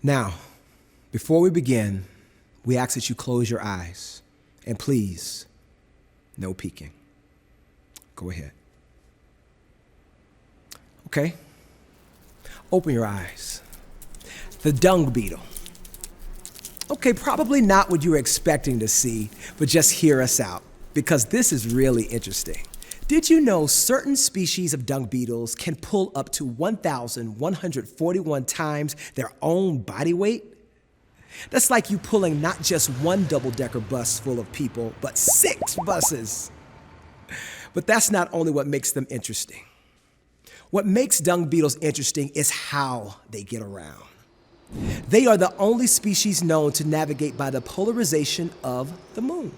Now, before we begin, we ask that you close your eyes. And please, no peeking. Go ahead. Okay? Open your eyes. The dung beetle. Okay, probably not what you were expecting to see, but just hear us out, because this is really interesting. Did you know certain species of dung beetles can pull up to 1,141 times their own body weight? That's like you pulling not just one double-decker bus full of people, but 6 buses. But that's not only what makes them interesting. What makes dung beetles interesting is how they get around. They are the only species known to navigate by the polarization of the moon.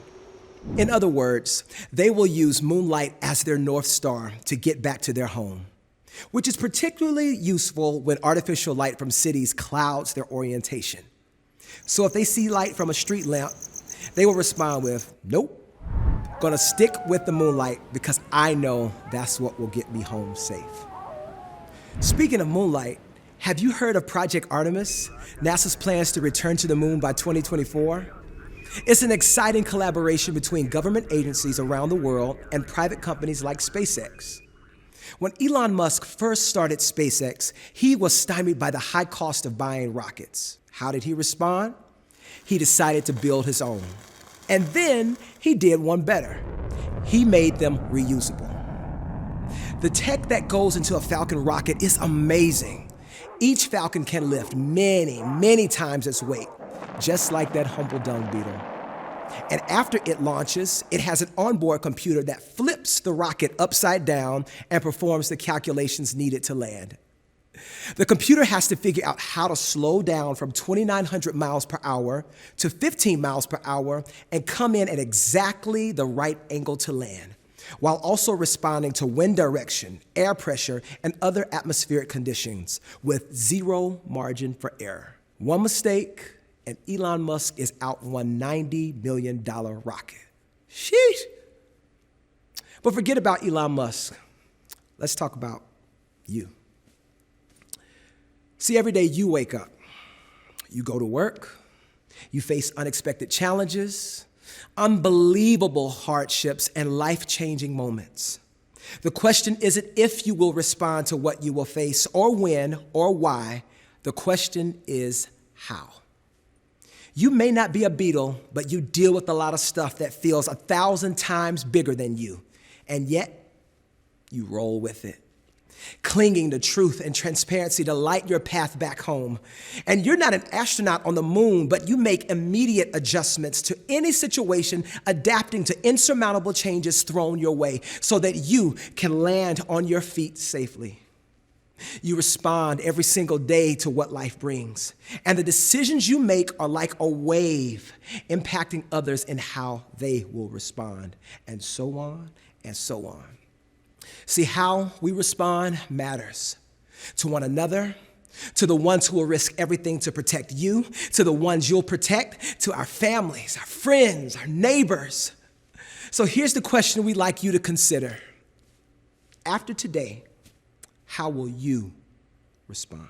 In other words, they will use moonlight as their North Star to get back to their home, which is particularly useful when artificial light from cities clouds their orientation. So if they see light from a street lamp, they will respond with, nope, gonna stick with the moonlight because I know that's what will get me home safe. Speaking of moonlight, have you heard of Project Artemis, NASA's plans to return to the moon by 2024? It's an exciting collaboration between government agencies around the world and private companies like SpaceX. When Elon Musk first started SpaceX, he was stymied by the high cost of buying rockets. How did he respond? He decided to build his own. And then he did one better. He made them reusable. The tech that goes into a Falcon rocket is amazing. Each Falcon can lift many, many times its weight, just like that humble dung beetle. And after it launches, it has an onboard computer that flips the rocket upside down and performs the calculations needed to land. The computer has to figure out how to slow down from 2,900 miles per hour to 15 miles per hour and come in at exactly the right angle to land, while also responding to wind direction, air pressure, and other atmospheric conditions with zero margin for error. One mistake, and Elon Musk is out one $90 million rocket. Sheesh. But forget about Elon Musk. Let's talk about you. See, every day you wake up, you go to work, you face unexpected challenges, unbelievable hardships, and life-changing moments. The question isn't if you will respond to what you will face, or when, or why. The question is how. You may not be a beetle, but you deal with a lot of stuff that feels 1,000 times bigger than you, and yet you roll with it, clinging to truth and transparency to light your path back home. And you're not an astronaut on the moon, but you make immediate adjustments to any situation, adapting to insurmountable changes thrown your way so that you can land on your feet safely. You respond every single day to what life brings. And the decisions you make are like a wave impacting others in how they will respond, and so on and so on. See, how we respond matters to one another, to the ones who will risk everything to protect you, to the ones you'll protect, to our families, our friends, our neighbors. So here's the question we'd like you to consider. After today, how will you respond?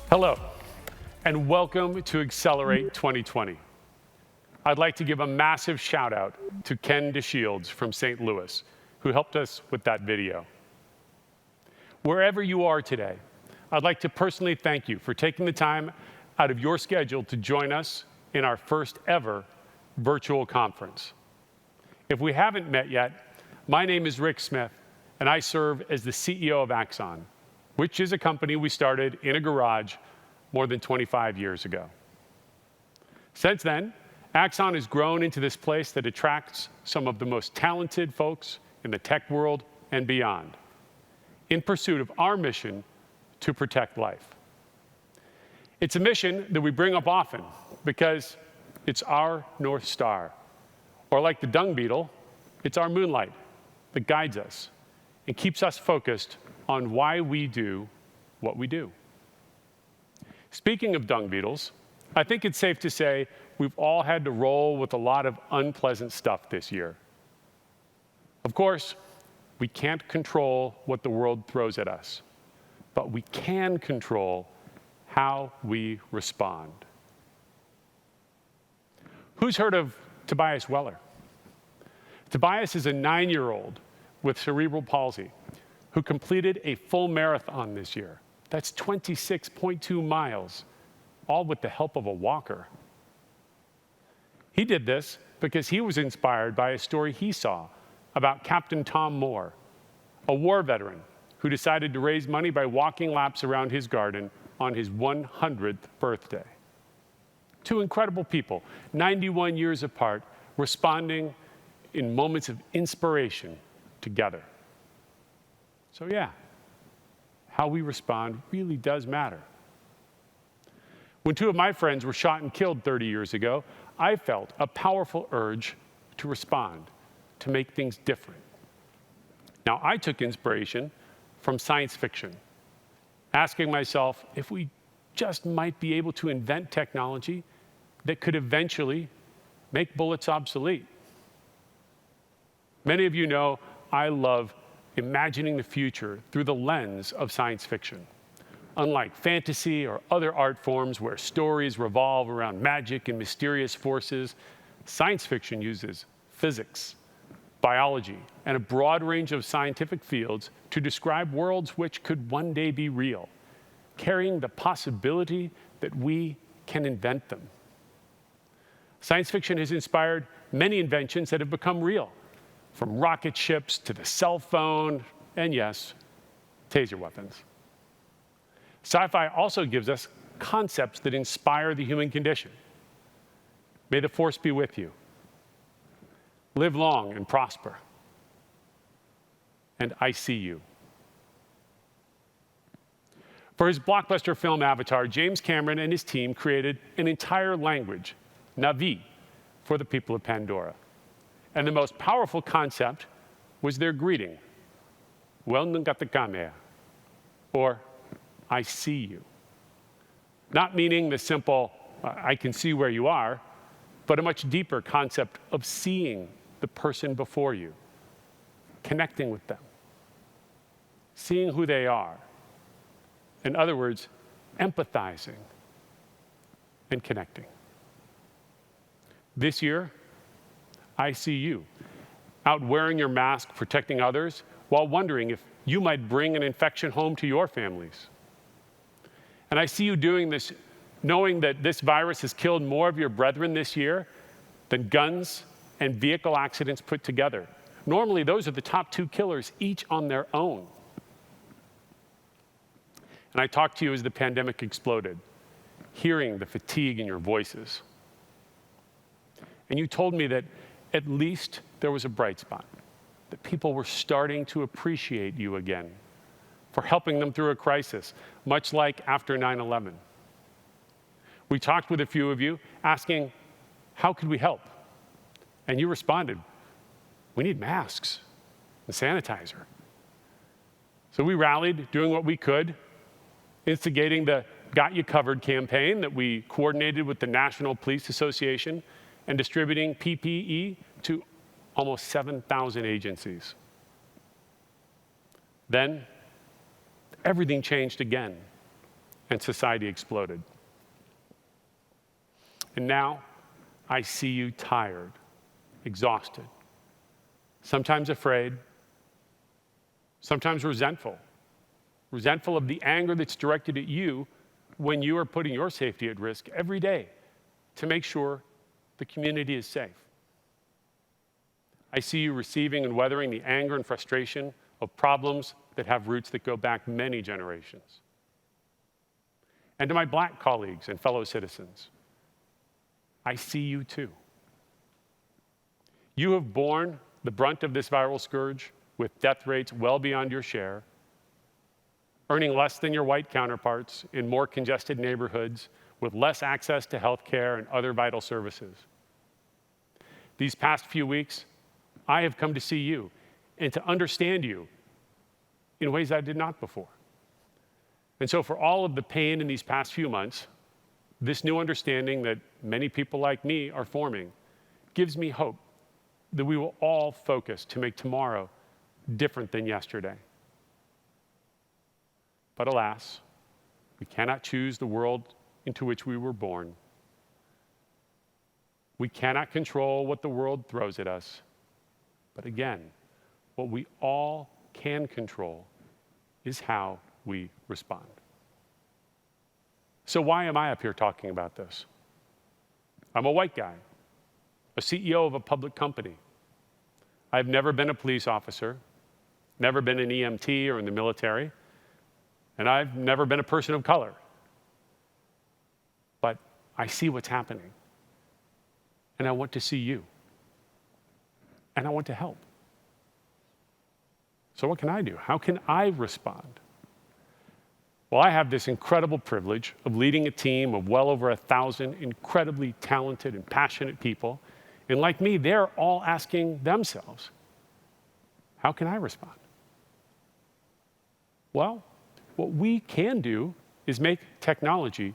Hello, and welcome to Accelerate 2020. I'd like to give a massive shout out to Ken DeShields from St. Louis, who helped us with that video. Wherever you are today, I'd like to personally thank you for taking the time out of your schedule to join us in our first ever virtual conference. If we haven't met yet, my name is Rick Smith, and I serve as the CEO of Axon, which is a company we started in a garage more than 25 years ago. Since then, Axon has grown into this place that attracts some of the most talented folks in the tech world and beyond, in pursuit of our mission to protect life. It's a mission that we bring up often because it's our North Star, or like the dung beetle, it's our moonlight that guides us and keeps us focused on why we do what we do. Speaking of dung beetles, I think it's safe to say we've all had to roll with a lot of unpleasant stuff this year. Of course, we can't control what the world throws at us, but we can control how we respond. Who's heard of Tobias Weller? Tobias is a 9-year-old with cerebral palsy who completed a full marathon this year. That's 26.2 miles, all with the help of a walker. He did this because he was inspired by a story he saw about Captain Tom Moore, a war veteran who decided to raise money by walking laps around his garden on his 100th birthday. Two incredible people, 91 years apart, responding in moments of inspiration together. So yeah, how we respond really does matter. When two of my friends were shot and killed 30 years ago, I felt a powerful urge to respond, to make things different. Now, I took inspiration from science fiction, asking myself if we just might be able to invent technology that could eventually make bullets obsolete. Many of you know I love imagining the future through the lens of science fiction. Unlike fantasy or other art forms where stories revolve around magic and mysterious forces, science fiction uses physics, biology, and a broad range of scientific fields to describe worlds which could one day be real, carrying the possibility that we can invent them. Science fiction has inspired many inventions that have become real, from rocket ships to the cell phone, and yes, taser weapons. Sci-fi also gives us concepts that inspire the human condition. May the force be with you. Live long and prosper. And I see you. For his blockbuster film Avatar, James Cameron and his team created an entire language, Na'vi, for the people of Pandora. And the most powerful concept was their greeting, Wel Nungatakame, or I see you. Not meaning the simple, I can see where you are, but a much deeper concept of seeing the person before you, connecting with them, seeing who they are. In other words, empathizing and connecting. This year, I see you out wearing your mask, protecting others, while wondering if you might bring an infection home to your families. And I see you doing this, knowing that this virus has killed more of your brethren this year than guns and vehicle accidents put together. Normally, those are the top 2 killers, each on their own. And I talked to you as the pandemic exploded, hearing the fatigue in your voices. And you told me that at least there was a bright spot, that people were starting to appreciate you again for helping them through a crisis, much like after 9/11. We talked with a few of you, asking, how could we help? And you responded, we need masks and sanitizer. So we rallied, doing what we could, instigating the Got You Covered campaign that we coordinated with the National Police Association and distributing PPE to almost 7,000 agencies. Then, everything changed again, and society exploded. And now, I see you tired, exhausted, sometimes afraid, sometimes resentful of the anger that's directed at you when you are putting your safety at risk every day to make sure the community is safe. I see you receiving and weathering the anger and frustration of problems that have roots that go back many generations. And to my Black colleagues and fellow citizens, I see you too. You have borne the brunt of this viral scourge with death rates well beyond your share, earning less than your white counterparts in more congested neighborhoods with less access to health care and other vital services. These past few weeks, I have come to see you and to understand you in ways I did not before. And so for all of the pain in these past few months, this new understanding that many people like me are forming gives me hope that we will all focus to make tomorrow different than yesterday. But alas, we cannot choose the world into which we were born. We cannot control what the world throws at us. But again, what we all can control is how we respond. So why am I up here talking about this? I'm a white guy, a CEO of a public company. I've never been a police officer, never been an EMT or in the military, and I've never been a person of color. But I see what's happening, and I want to see you, and I want to help. So what can I do? How can I respond? Well, I have this incredible privilege of leading a team of well over 1,000 incredibly talented and passionate people. And like me, they're all asking themselves, how can I respond? Well, what we can do is make technology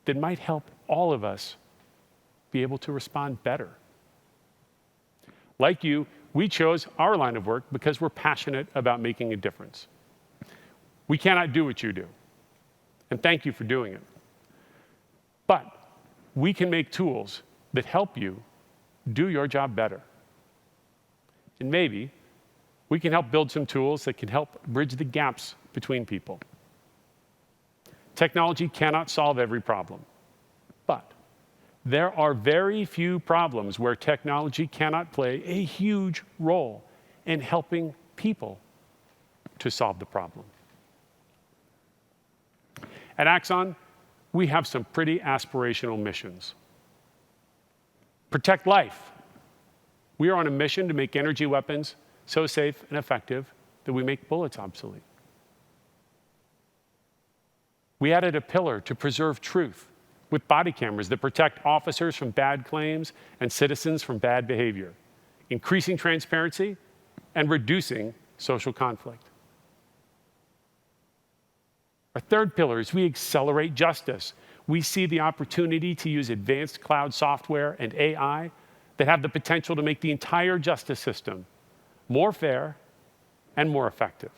that might help all of us be able to respond better. Like you, we chose our line of work because we're passionate about making a difference. We cannot do what you do, and thank you for doing it. But we can make tools that help you do your job better. And maybe we can help build some tools that can help bridge the gaps between people. Technology cannot solve every problem, but there are very few problems where technology cannot play a huge role in helping people to solve the problem. At Axon, we have some pretty aspirational missions. Protect life. We are on a mission to make energy weapons so safe and effective that we make bullets obsolete. We added a pillar to preserve truth with body cameras that protect officers from bad claims and citizens from bad behavior, increasing transparency and reducing social conflict. Our third pillar is we accelerate justice. We see the opportunity to use advanced cloud software and AI that have the potential to make the entire justice system more fair and more effective.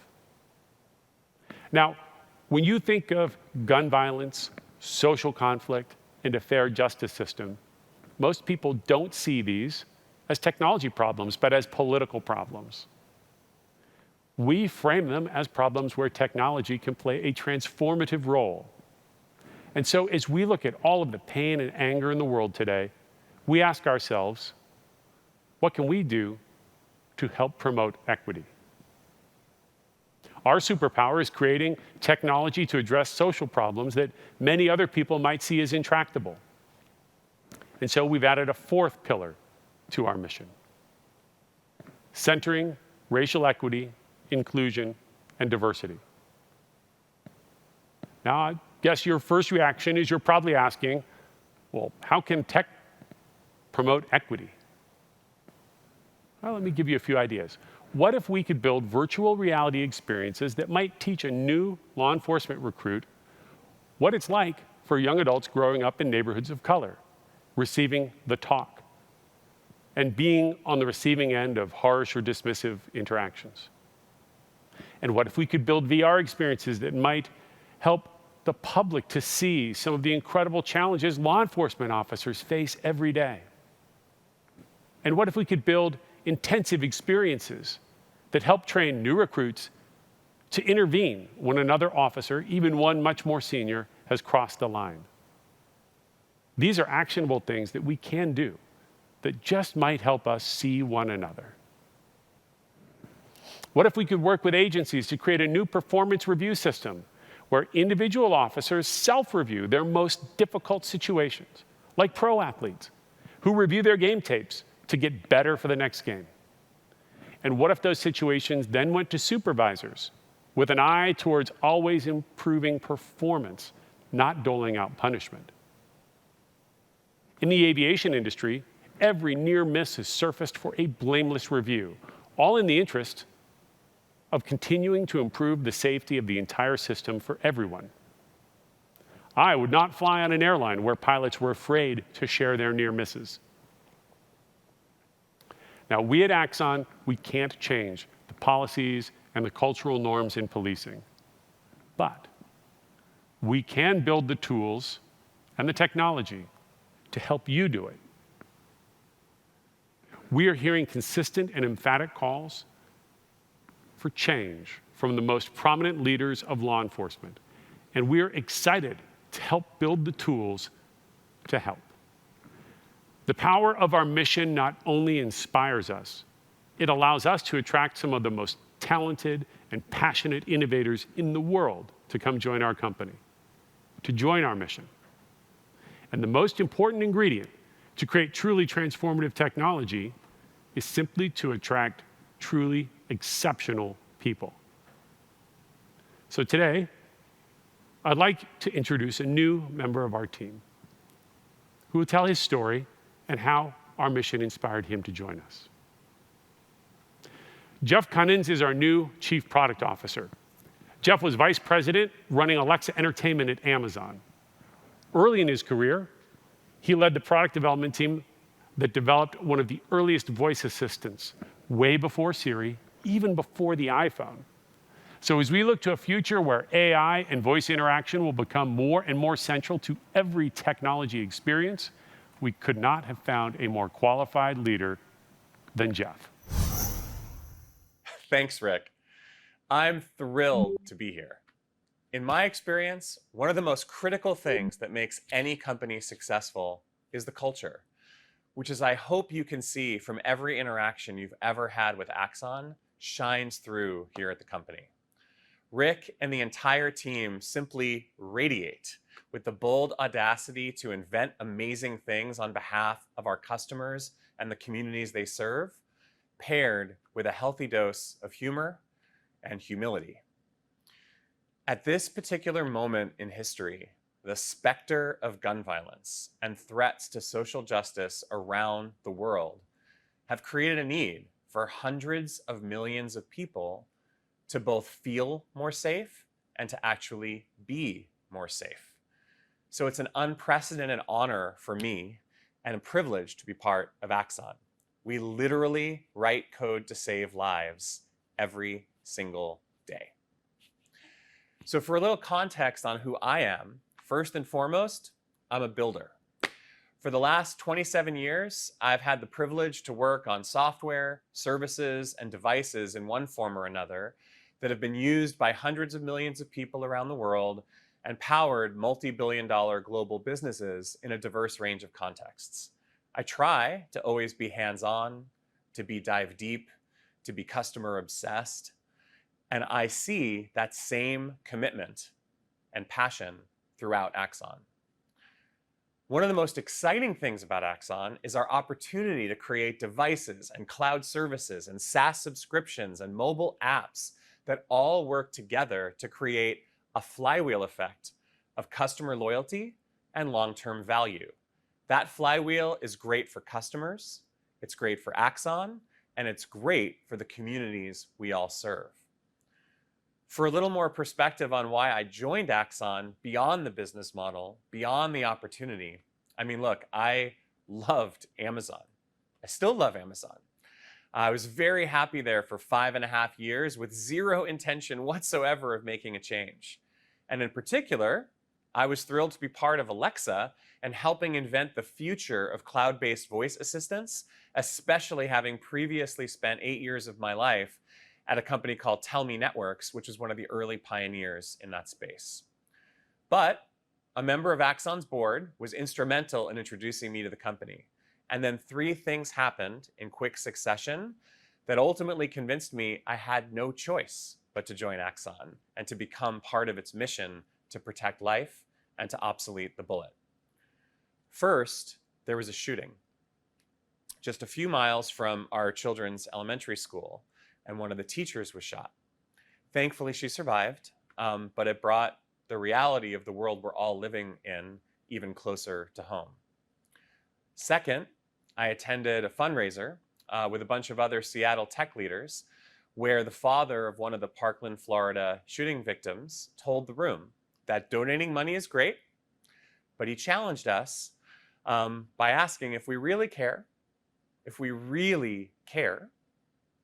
Now, when you think of gun violence, social conflict, and a fair justice system, most people don't see these as technology problems, but as political problems. We frame them as problems where technology can play a transformative role. And so as we look at all of the pain and anger in the world today, we ask ourselves, what can we do to help promote equity? Our superpower is creating technology to address social problems that many other people might see as intractable. And so we've added a fourth pillar to our mission: centering racial equity, inclusion, and diversity. Now, I guess your first reaction is you're probably asking, well, how can tech promote equity? Well, let me give you a few ideas. What if we could build virtual reality experiences that might teach a new law enforcement recruit what it's like for young adults growing up in neighborhoods of color, receiving the talk, and being on the receiving end of harsh or dismissive interactions? And what if we could build VR experiences that might help the public to see some of the incredible challenges law enforcement officers face every day? And what if we could build intensive experiences that help train new recruits to intervene when another officer, even one much more senior, has crossed the line? These are actionable things that we can do that just might help us see one another. What if we could work with agencies to create a new performance review system where individual officers self-review their most difficult situations, like pro athletes who review their game tapes to get better for the next game? And what if those situations then went to supervisors with an eye towards always improving performance, not doling out punishment? In the aviation industry, every near miss is surfaced for a blameless review, all in the interest of continuing to improve the safety of the entire system for everyone. I would not fly on an airline where pilots were afraid to share their near misses. Now, we at Axon, we can't change the policies and the cultural norms in policing, but we can build the tools and the technology to help you do it. We are hearing consistent and emphatic calls for change from the most prominent leaders of law enforcement, and we are excited to help build the tools to help. The power of our mission not only inspires us, it allows us to attract some of the most talented and passionate innovators in the world to come join our company, to join our mission. And the most important ingredient to create truly transformative technology is simply to attract truly exceptional people. So today, I'd like to introduce a new member of our team who will tell his story and how our mission inspired him to join us. Jeff Cunnins is our new Chief Product Officer. Jeff was Vice President running Alexa Entertainment at Amazon. Early in his career, he led the product development team that developed one of the earliest voice assistants, way before Siri, even before the iPhone. So as we look to a future where AI and voice interaction will become more and more central to every technology experience, we could not have found a more qualified leader than Jeff. Thanks, Rick. I'm thrilled to be here. In my experience, one of the most critical things that makes any company successful is the culture, which is I hope you can see from every interaction you've ever had with Axon shines through here at the company. Rick and the entire team simply radiate with the bold audacity to invent amazing things on behalf of our customers and the communities they serve, paired with a healthy dose of humor and humility. At this particular moment in history, the specter of gun violence and threats to social justice around the world have created a need for hundreds of millions of people to both feel more safe and to actually be more safe. So it's an unprecedented honor for me and a privilege to be part of Axon. We literally write code to save lives every single day. So for a little context on who I am, first and foremost, I'm a builder. For the last 27 years, I've had the privilege to work on software, services, and devices in one form or another that have been used by hundreds of millions of people around the world and powered multi-billion-dollar global businesses in a diverse range of contexts. I try to always be hands-on, to be dive deep, to be customer obsessed, and I see that same commitment and passion throughout Axon. One of the most exciting things about Axon is our opportunity to create devices and cloud services and SaaS subscriptions and mobile apps that all work together to create a flywheel effect of customer loyalty and long-term value. That flywheel is great for customers, it's great for Axon, and it's great for the communities we all serve. For a little more perspective on why I joined Axon beyond the business model, beyond the opportunity, I mean, look, I loved Amazon. I still love Amazon. I was very happy there for 5.5 years with zero intention whatsoever of making a change. And in particular, I was thrilled to be part of Alexa and helping invent the future of cloud-based voice assistants, especially having previously spent 8 years of my life at a company called Tell Me Networks, which was one of the early pioneers in that space. But a member of Axon's board was instrumental in introducing me to the company. And then 3 things happened in quick succession that ultimately convinced me I had no choice but to join Axon and to become part of its mission to protect life and to obsolete the bullet. First, there was a shooting just a few miles from our children's elementary school, and one of the teachers was shot. Thankfully, she survived, but it brought the reality of the world we're all living in even closer to home. Second, I attended a fundraiser with a bunch of other Seattle tech leaders where the father of one of the Parkland, Florida shooting victims told the room that donating money is great, but he challenged us by asking, if we really care,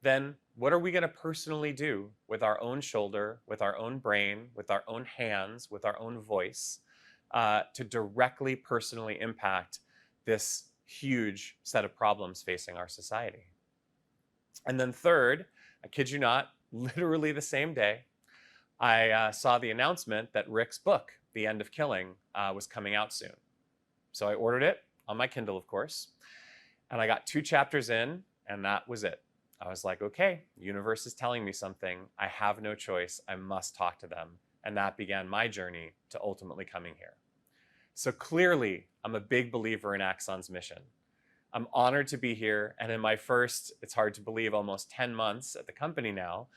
then what are we going to personally do with our own shoulder, with our own brain, with our own hands, with our own voice, to directly personally impact this huge set of problems facing our society? And then third, I kid you not, literally the same day, I saw the announcement that Rick's book, The End of Killing, was coming out soon. So I ordered it on my Kindle, of course, and I got 2 chapters in, and that was it. I was like, okay, the universe is telling me something. I have no choice. I must talk to them. And that began my journey to ultimately coming here. So clearly, I'm a big believer in Axon's mission. I'm honored to be here. And in my first, it's hard to believe, almost 10 months at the company now,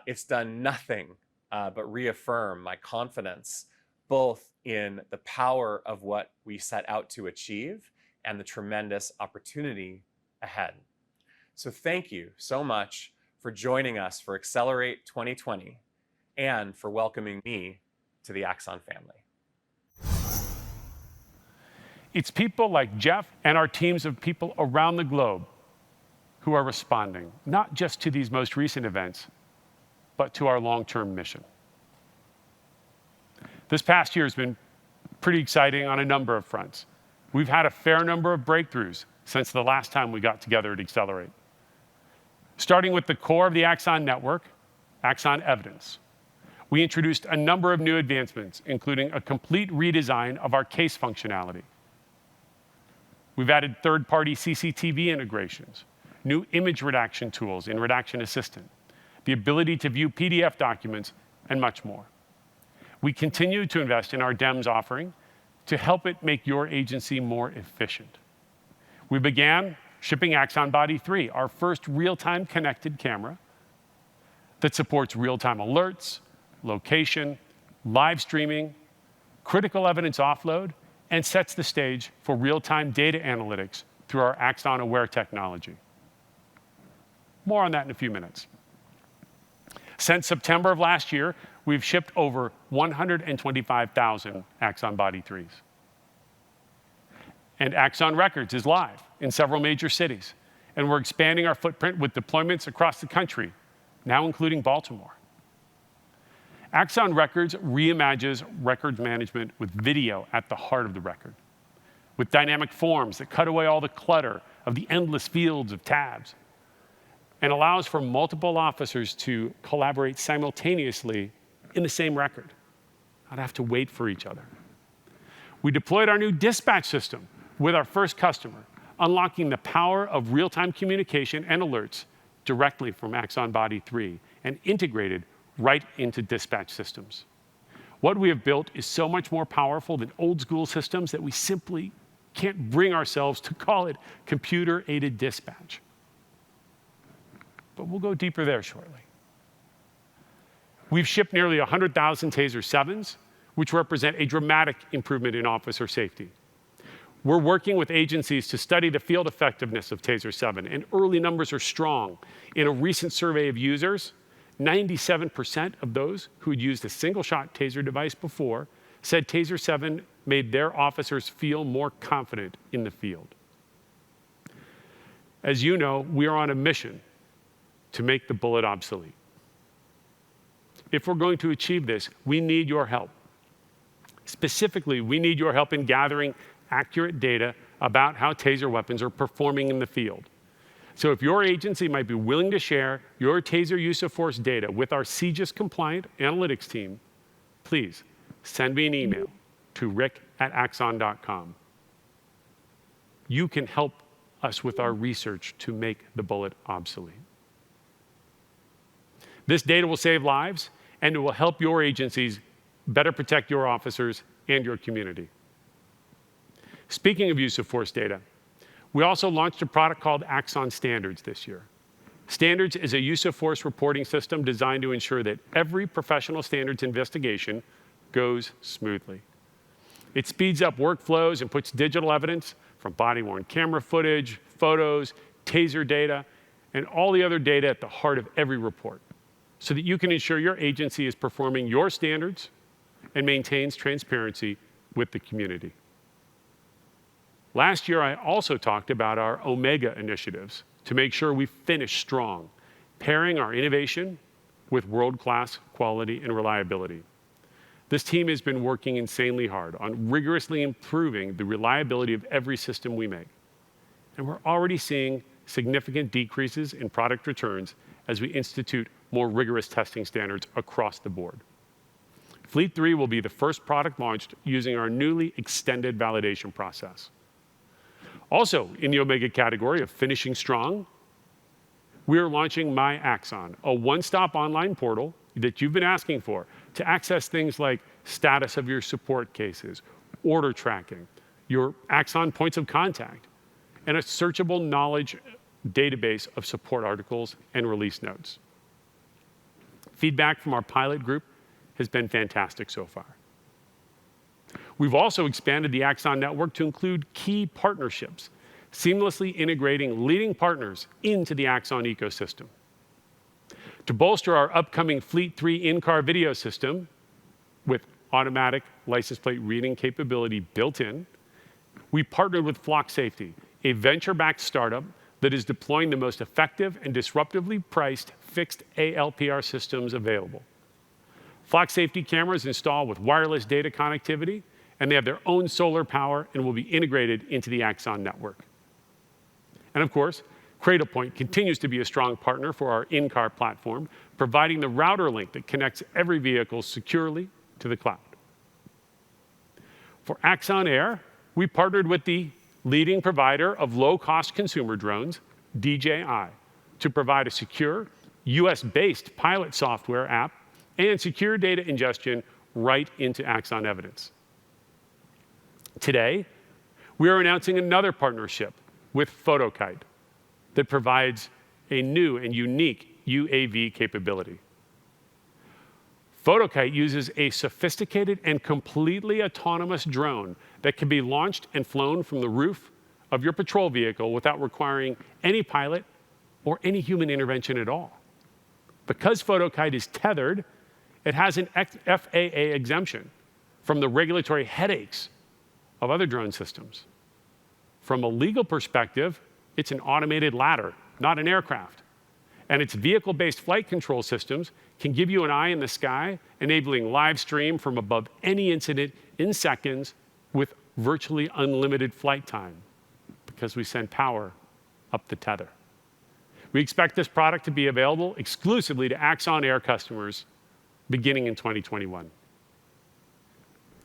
it's done nothing but reaffirm my confidence, both in the power of what we set out to achieve and the tremendous opportunity ahead. So thank you so much for joining us for Accelerate 2020 and for welcoming me to the Axon family. It's people like Jeff and our teams of people around the globe who are responding, not just to these most recent events, but to our long-term mission. This past year has been pretty exciting on a number of fronts. We've had a fair number of breakthroughs since the last time we got together at Accelerate. Starting with the core of the Axon network, Axon Evidence. We introduced a number of new advancements, including a complete redesign of our case functionality. We've added third-party CCTV integrations, new image redaction tools in Redaction Assistant, the ability to view PDF documents, and much more. We continue to invest in our DEMS offering to help it make your agency more efficient. We began shipping Axon Body 3, our first real-time connected camera that supports real-time alerts, location, live streaming, critical evidence offload, and sets the stage for real-time data analytics through our Axon Aware technology. More on that in a few minutes. Since September of last year, we've shipped over 125,000 Axon Body 3s. And Axon Records is live in several major cities. And we're expanding our footprint with deployments across the country, now including Baltimore. Axon Records reimagines records management with video at the heart of the record, with dynamic forms that cut away all the clutter of the endless fields of tabs, and allows for multiple officers to collaborate simultaneously in the same record, not have to wait for each other. We deployed our new dispatch system with our first customer, unlocking the power of real-time communication and alerts directly from Axon Body 3 and integrated right into dispatch systems. What we have built is so much more powerful than old-school systems that we simply can't bring ourselves to call it computer-aided dispatch. But we'll go deeper there shortly. We've shipped nearly 100,000 TASER 7s, which represent a dramatic improvement in officer safety. We're working with agencies to study the field effectiveness of TASER 7, and early numbers are strong. In a recent survey of users, 97% of those who had used a single-shot TASER device before said TASER 7 made their officers feel more confident in the field. As you know, we are on a mission to make the bullet obsolete. If we're going to achieve this, we need your help. Specifically, we need your help in gathering accurate data about how TASER weapons are performing in the field. So if your agency might be willing to share your TASER use of force data with our CJIS-compliant analytics team, please send me an email to rick@axon.com. You can help us with our research to make the bullet obsolete. This data will save lives, and it will help your agencies better protect your officers and your community. Speaking of use of force data, we also launched a product called Axon Standards this year. Standards is a use of force reporting system designed to ensure that every professional standards investigation goes smoothly. It speeds up workflows and puts digital evidence from body-worn camera footage, photos, TASER data, and all the other data at the heart of every report, so that you can ensure your agency is performing your standards and maintains transparency with the community. Last year, I also talked about our Omega initiatives to make sure we finish strong, pairing our innovation with world-class quality and reliability. This team has been working insanely hard on rigorously improving the reliability of every system we make. And we're already seeing significant decreases in product returns as we institute more rigorous testing standards across the board. Fleet 3 will be the first product launched using our newly extended validation process. Also, in the Omega category of finishing strong, we are launching My Axon, a one-stop online portal that you've been asking for to access things like status of your support cases, order tracking, your Axon points of contact, and a searchable knowledge database of support articles and release notes. Feedback from our pilot group has been fantastic so far. We've also expanded the Axon network to include key partnerships, seamlessly integrating leading partners into the Axon ecosystem. To bolster our upcoming Fleet 3 in-car video system with automatic license plate reading capability built in, we partnered with Flock Safety, a venture-backed startup that is deploying the most effective and disruptively priced fixed ALPR systems available. Flock Safety cameras install with wireless data connectivity, and they have their own solar power and will be integrated into the Axon network. And of course, Cradlepoint continues to be a strong partner for our in-car platform, providing the router link that connects every vehicle securely to the cloud. For Axon Air, we partnered with the leading provider of low-cost consumer drones, DJI, to provide a secure, US-based pilot software app and secure data ingestion right into Axon Evidence. Today, we are announcing another partnership with Photokite that provides a new and unique UAV capability. Photokite uses a sophisticated and completely autonomous drone that can be launched and flown from the roof of your patrol vehicle without requiring any pilot or any human intervention at all. Because Photokite is tethered, it has an FAA exemption from the regulatory headaches of other drone systems. From a legal perspective, it's an automated ladder, not an aircraft. And its vehicle-based flight control systems can give you an eye in the sky, enabling live stream from above any incident in seconds with virtually unlimited flight time, because we send power up the tether. We expect this product to be available exclusively to Axon Air customers beginning in 2021.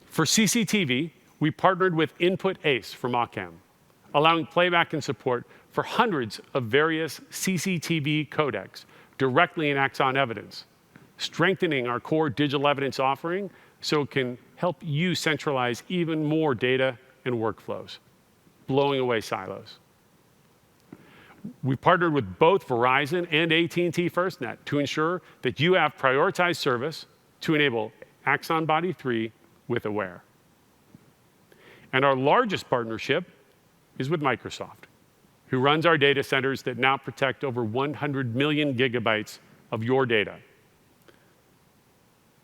For CCTV, we partnered with Input Ace from Ocam, allowing playback and support for hundreds of various CCTV codecs directly in Axon Evidence, strengthening our core digital evidence offering so it can help you centralize even more data and workflows, blowing away silos. We partnered with both Verizon and AT&T FirstNet to ensure that you have prioritized service to enable Axon Body 3 with Aware. And our largest partnership is with Microsoft, who runs our data centers that now protect over 100 million gigabytes of your data.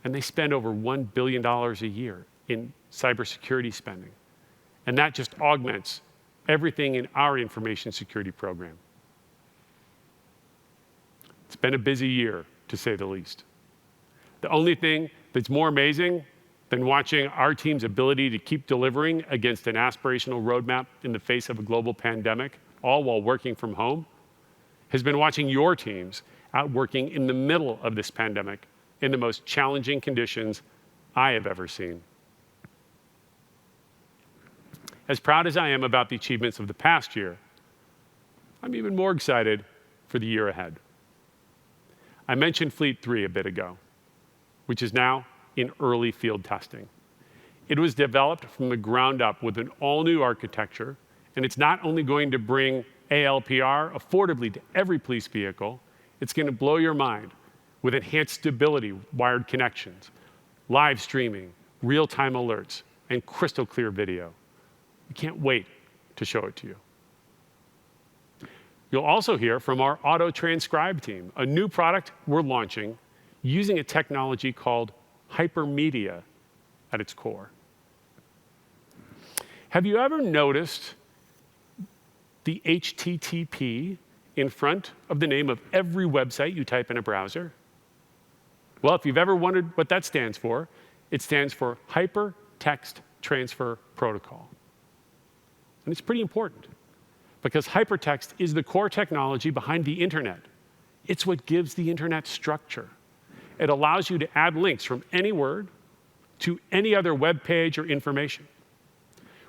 And they spend over $1 billion a year in cybersecurity spending. And that just augments everything in our information security program. It's been a busy year, to say the least. The only thing that's more amazing than watching our team's ability to keep delivering against an aspirational roadmap in the face of a global pandemic, all while working from home, has been watching your teams out working in the middle of this pandemic in the most challenging conditions I have ever seen. As proud as I am about the achievements of the past year, I'm even more excited for the year ahead. I mentioned Fleet 3 a bit ago, which is now in early field testing. It was developed from the ground up with an all-new architecture, and it's not only going to bring ALPR affordably to every police vehicle, it's going to blow your mind with enhanced stability, wired connections, live streaming, real-time alerts, and crystal clear video. We can't wait to show it to you. You'll also hear from our auto-transcribe team, a new product we're launching using a technology called hypermedia at its core. Have you ever noticed the HTTP in front of the name of every website you type in a browser? Well, if you've ever wondered what that stands for, it stands for Hypertext Transfer Protocol. And it's pretty important because hypertext is the core technology behind the internet. It's what gives the internet structure. It allows you to add links from any word to any other web page or information.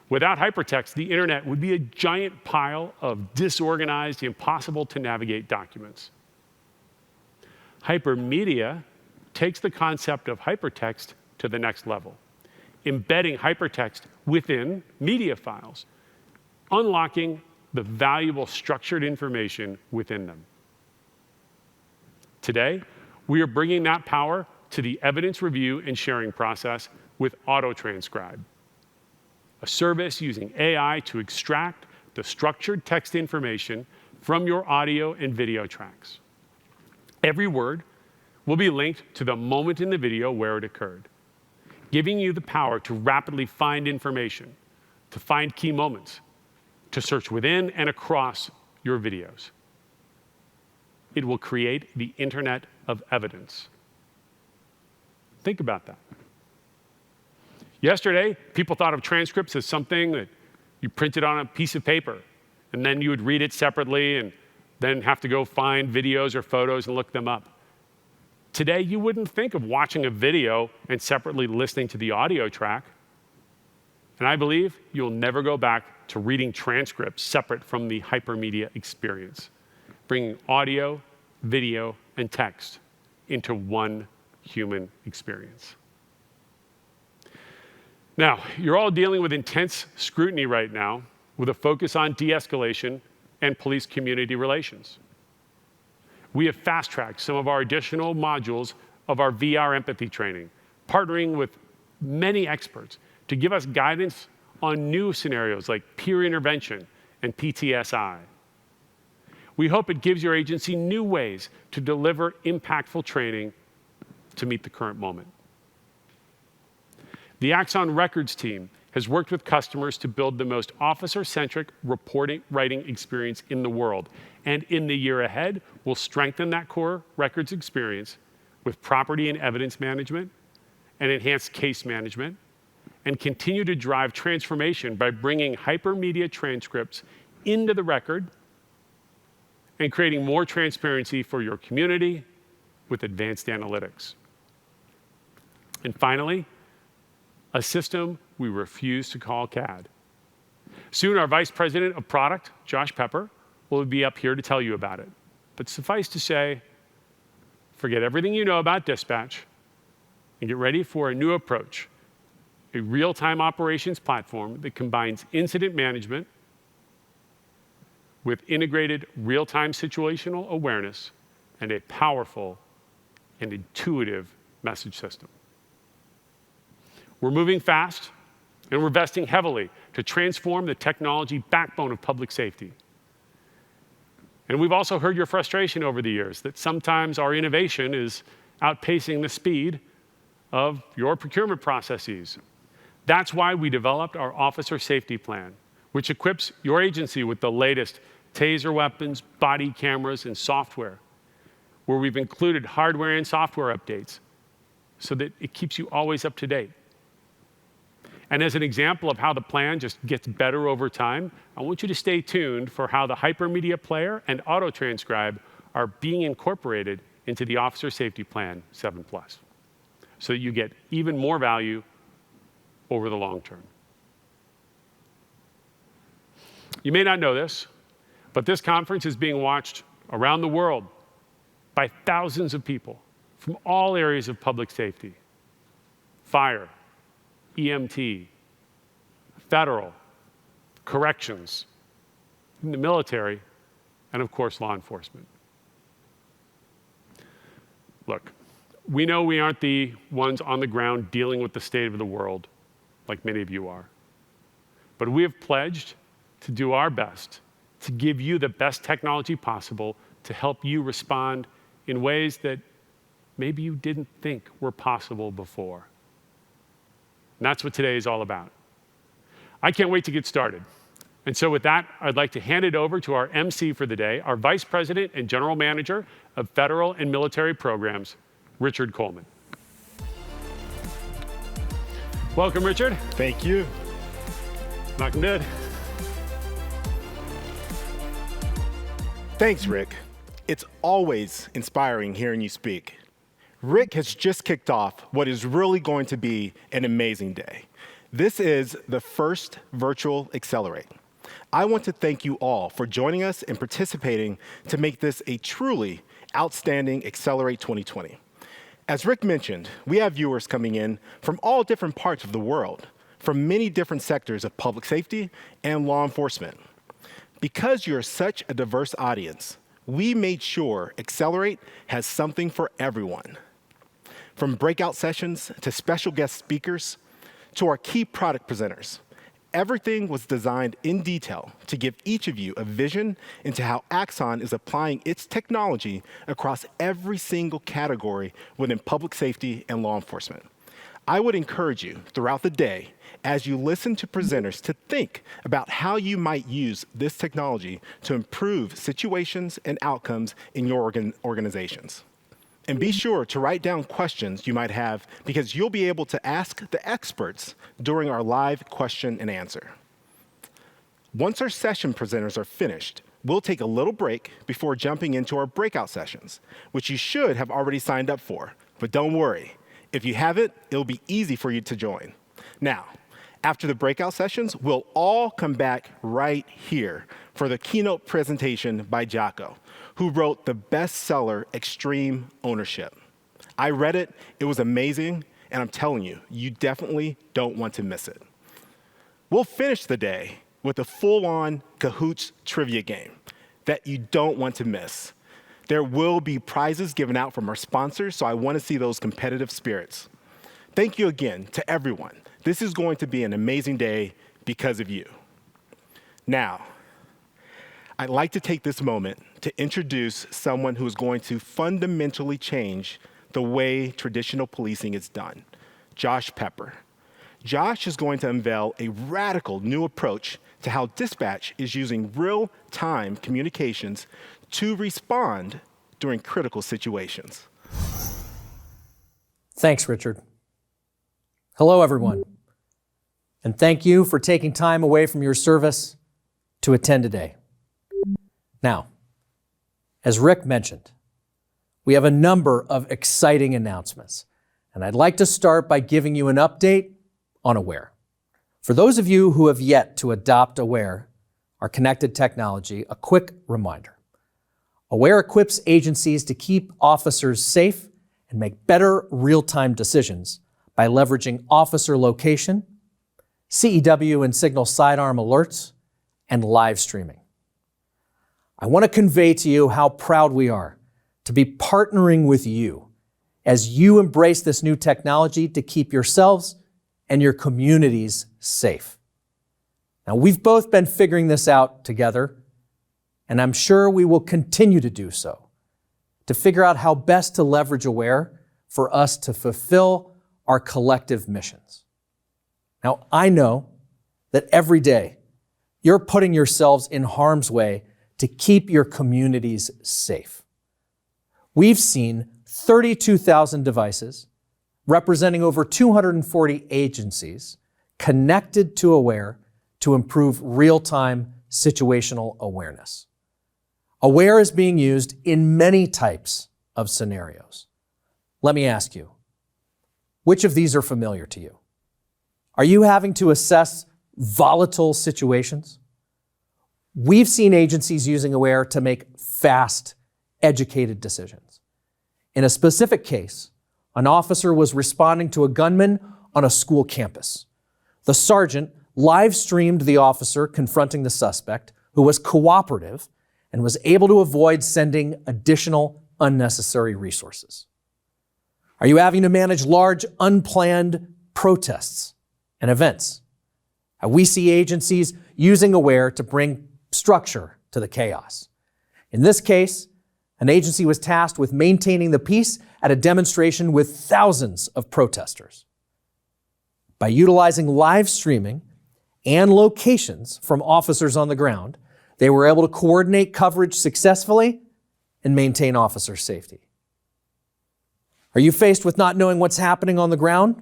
Without hypertext, the internet would be a giant pile of disorganized, impossible to navigate documents. Hypermedia takes the concept of hypertext to the next level, embedding hypertext within media files, unlocking the valuable structured information within them. Today, we are bringing that power to the evidence review and sharing process with Auto-Transcribe, a service using AI to extract the structured text information from your audio and video tracks. Every word will be linked to the moment in the video where it occurred, giving you the power to rapidly find information, to find key moments, to search within and across your videos. It will create the internet of evidence. Think about that. Yesterday, people thought of transcripts as something that you printed on a piece of paper, and then you would read it separately and then have to go find videos or photos and look them up. Today, you wouldn't think of watching a video and separately listening to the audio track. And I believe you'll never go back to reading transcripts separate from the hypermedia experience, bringing audio, video, and text into one human experience. Now, you're all dealing with intense scrutiny right now with a focus on de-escalation and police-community relations. We have fast-tracked some of our additional modules of our VR empathy training, partnering with many experts to give us guidance on new scenarios like peer intervention and PTSI. We hope it gives your agency new ways to deliver impactful training to meet the current moment. The Axon Records team has worked with customers to build the most officer-centric reporting writing experience in the world. And in the year ahead, we'll strengthen that core records experience with property and evidence management and enhanced case management, and continue to drive transformation by bringing hypermedia transcripts into the record and creating more transparency for your community with advanced analytics. And finally, a system we refuse to call CAD. Soon, our Vice President of Product, Josh Pepper, will be up here to tell you about it. But suffice to say, forget everything you know about dispatch and get ready for a new approach, a real-time operations platform that combines incident management with integrated real-time situational awareness and a powerful and intuitive message system. We're moving fast, and we're investing heavily to transform the technology backbone of public safety. And we've also heard your frustration over the years that sometimes our innovation is outpacing the speed of your procurement processes. That's why we developed our Officer Safety Plan, which equips your agency with the latest taser weapons, body cameras, and software, where we've included hardware and software updates so that it keeps you always up to date. And as an example of how the plan just gets better over time, I want you to stay tuned for how the Hypermedia Player and Auto-Transcribe are being incorporated into the Officer Safety Plan 7+, so that you get even more value over the long term. You may not know this, but this conference is being watched around the world by thousands of people from all areas of public safety: fire, EMT, federal, corrections, the military, and of course, law enforcement. Look, we know we aren't the ones on the ground dealing with the state of the world like many of you are, but we have pledged to do our best to give you the best technology possible to help you respond in ways that maybe you didn't think were possible before. And that's what today is all about. I can't wait to get started. And so with that, I'd like to hand it over to our MC for the day, our Vice President and General Manager of Federal and Military Programs, Richard Coleman. Welcome, Richard. Thank you. Knocking good. Thanks, Rick. It's always inspiring hearing you speak. Rick has just kicked off what is really going to be an amazing day. This is the first virtual Accelerate. I want to thank you all for joining us and participating to make this a truly outstanding Accelerate 2020. As Rick mentioned, we have viewers coming in from all different parts of the world, from many different sectors of public safety and law enforcement. Because you're such a diverse audience, we made sure Accelerate has something for everyone. From breakout sessions to special guest speakers to our key product presenters, everything was designed in detail to give each of you a vision into how Axon is applying its technology across every single category within public safety and law enforcement. I would encourage you throughout the day, as you listen to presenters, to think about how you might use this technology to improve situations and outcomes in your organizations. And be sure to write down questions you might have, because you'll be able to ask the experts during our live question and answer. Once our session presenters are finished, we'll take a little break before jumping into our breakout sessions, which you should have already signed up for. But don't worry, if you haven't, it'll be easy for you to join. Now, after the breakout sessions, we'll all come back right here for the keynote presentation by Jocko, who wrote the bestseller, Extreme Ownership. I read it, it was amazing, and I'm telling you, you definitely don't want to miss it. We'll finish the day with a full-on Cahoots trivia game that you don't want to miss. There will be prizes given out from our sponsors, so I want to see those competitive spirits. Thank you again to everyone. This is going to be an amazing day because of you. Now, I'd like to take this moment to introduce someone who is going to fundamentally change the way traditional policing is done, Josh Pepper. Josh is going to unveil a radical new approach to how dispatch is using real-time communications to respond during critical situations. Thanks, Richard. Hello, everyone. And thank you for taking time away from your service to attend today. Now, as Rick mentioned, we have a number of exciting announcements, and I'd like to start by giving you an update on Aware. For those of you who have yet to adopt Aware, our connected technology, a quick reminder. Aware equips agencies to keep officers safe and make better real-time decisions by leveraging officer location, CEW and signal sidearm alerts, and live streaming. I want to convey to you how proud we are to be partnering with you as you embrace this new technology to keep yourselves and your communities safe. Now, we've both been figuring this out together, and I'm sure we will continue to do so, to figure out how best to leverage Aware for us to fulfill our collective missions. Now, I know that every day you're putting yourselves in harm's way to keep your communities safe. We've seen 32,000 devices representing over 240 agencies connected to Aware to improve real-time situational awareness. Aware is being used in many types of scenarios. Let me ask you, which of these are familiar to you? Are you having to assess volatile situations? We've seen agencies using Aware to make fast, educated decisions. In a specific case, an officer was responding to a gunman on a school campus. The sergeant live streamed the officer confronting the suspect, who was cooperative and was able to avoid sending additional unnecessary resources. Are you having to manage large, unplanned protests and events? We see agencies using Aware to bring structure to the chaos. In this case, an agency was tasked with maintaining the peace at a demonstration with thousands of protesters. By utilizing live streaming and locations from officers on the ground, they were able to coordinate coverage successfully and maintain officer safety. Are you faced with not knowing what's happening on the ground?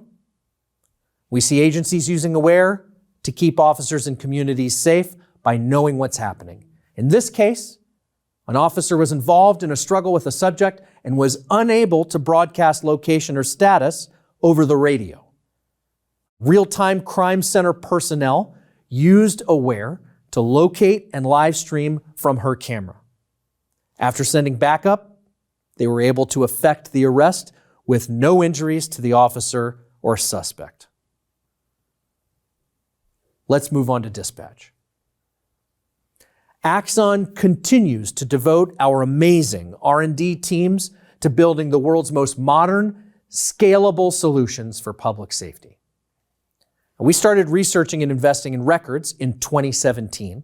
We see agencies using Aware to keep officers and communities safe by knowing what's happening. In this case, an officer was involved in a struggle with a subject and was unable to broadcast location or status over the radio. Real-time crime center personnel used Aware to locate and live stream from her camera. After sending backup, they were able to effect the arrest with no injuries to the officer or suspect. Let's move on to dispatch. Axon continues to devote our amazing R&D teams to building the world's most modern, scalable solutions for public safety. We started researching and investing in records in 2017,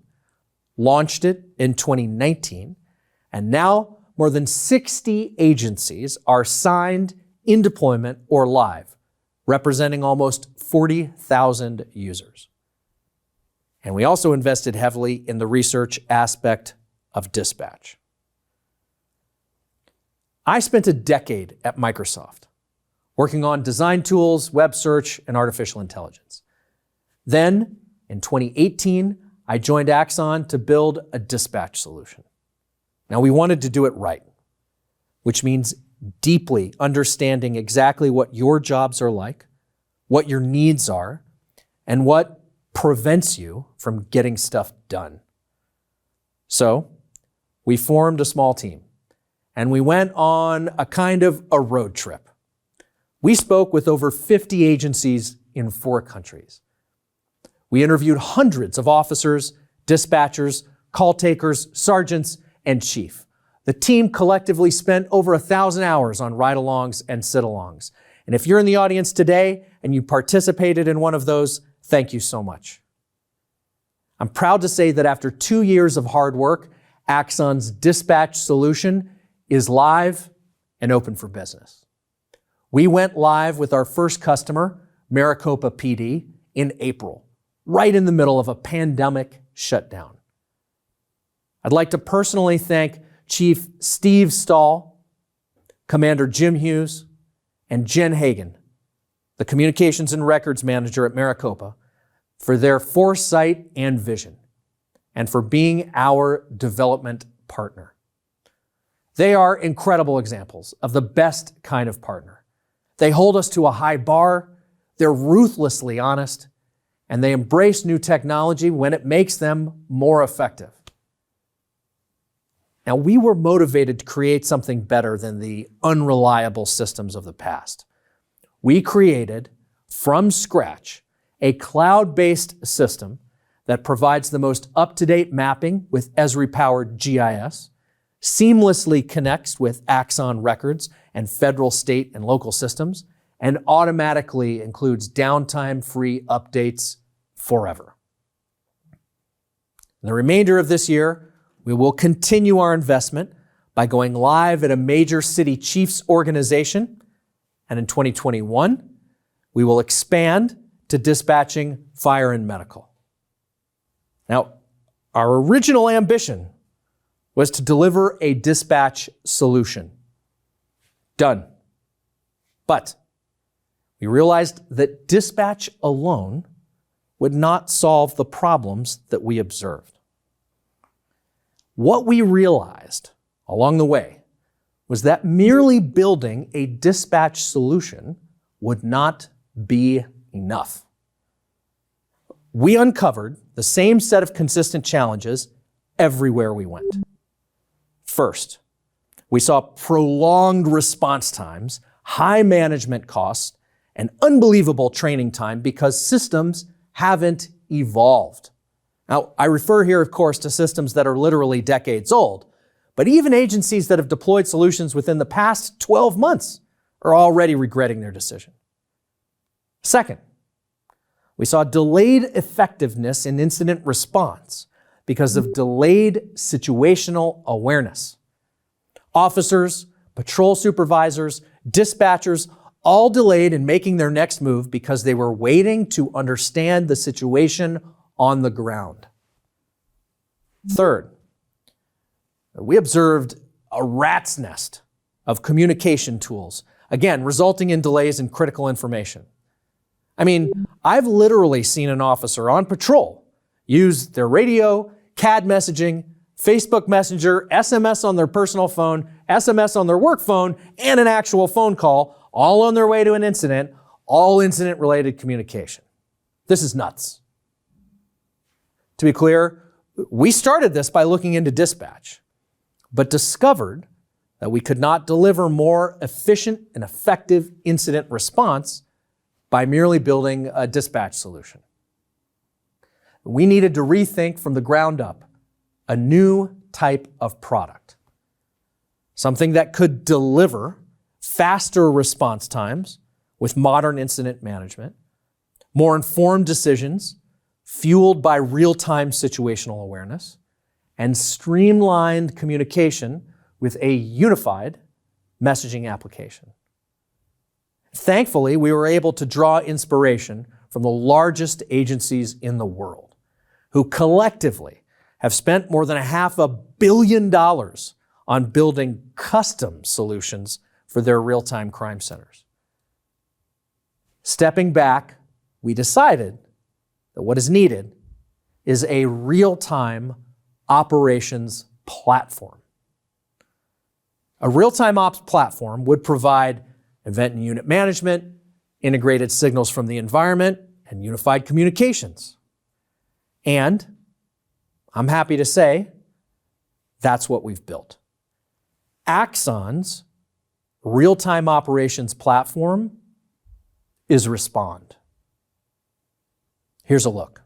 launched it in 2019, and now more than 60 agencies are signed, in deployment, or live, representing almost 40,000 users. And we also invested heavily in the research aspect of dispatch. I spent a decade at Microsoft, working on design tools, web search, and artificial intelligence. Then, in 2018, I joined Axon to build a dispatch solution. Now, we wanted to do it right, which means deeply understanding exactly what your jobs are like, what your needs are, and what prevents you from getting stuff done. So, we formed a small team, and we went on a kind of a road trip. We spoke with over 50 agencies in 4 countries. We interviewed hundreds of officers, dispatchers, call takers, sergeants, and chief. The team collectively spent over 1,000 hours on ride-alongs and sit-alongs. And if you're in the audience today and you participated in one of those, thank you so much. I'm proud to say that after 2 years of hard work, Axon's dispatch solution is live and open for business. We went live with our first customer, Maricopa PD, in April, right in the middle of a pandemic shutdown. I'd like to personally thank Chief Steve Stahl, Commander Jim Hughes, and Jen Hagan, the Communications and Records Manager at Maricopa, for their foresight and vision, and for being our development partner. They are incredible examples of the best kind of partner. They hold us to a high bar, they're ruthlessly honest, and they embrace new technology when it makes them more effective. Now, we were motivated to create something better than the unreliable systems of the past. We created, from scratch, a cloud-based system that provides the most up-to-date mapping with Esri-powered GIS, seamlessly connects with Axon records and federal, state, and local systems, and automatically includes downtime-free updates forever. In the remainder of this year, we will continue our investment by going live at a major city chiefs organization, and in 2021, we will expand to dispatching fire and medical. Now, our original ambition was to deliver a dispatch solution. Done. But we realized that dispatch alone would not solve the problems that we observed. What we realized along the way was that merely building a dispatch solution would not be enough. We uncovered the same set of consistent challenges everywhere we went. First, we saw prolonged response times, high management costs, and unbelievable training time because systems haven't evolved. Now, I refer here, of course, to systems that are literally decades old, but even agencies that have deployed solutions within the past 12 months are already regretting their decision. Second, we saw delayed effectiveness in incident response because of delayed situational awareness. Officers, patrol supervisors, dispatchers, all delayed in making their next move because they were waiting to understand the situation on the ground. Third, we observed a rat's nest of communication tools, again, resulting in delays in critical information. I mean, I've literally seen an officer on patrol use their radio, CAD messaging, Facebook Messenger, SMS on their personal phone, SMS on their work phone, and an actual phone call, all on their way to an incident, all incident-related communication. This is nuts. To be clear, we started this by looking into dispatch, but discovered that we could not deliver more efficient and effective incident response by merely building a dispatch solution. We needed to rethink from the ground up a new type of product, something that could deliver faster response times with modern incident management, more informed decisions fueled by real-time situational awareness, and streamlined communication with a unified messaging application. Thankfully, we were able to draw inspiration from the largest agencies in the world, who collectively have spent more than $500 million on building custom solutions for their real-time crime centers. Stepping back, we decided that what is needed is a real-time operations platform. A real-time ops platform would provide event and unit management, integrated signals from the environment, and unified communications. And I'm happy to say that's what we've built. Axon's real-time operations platform is Respond. Here's a look.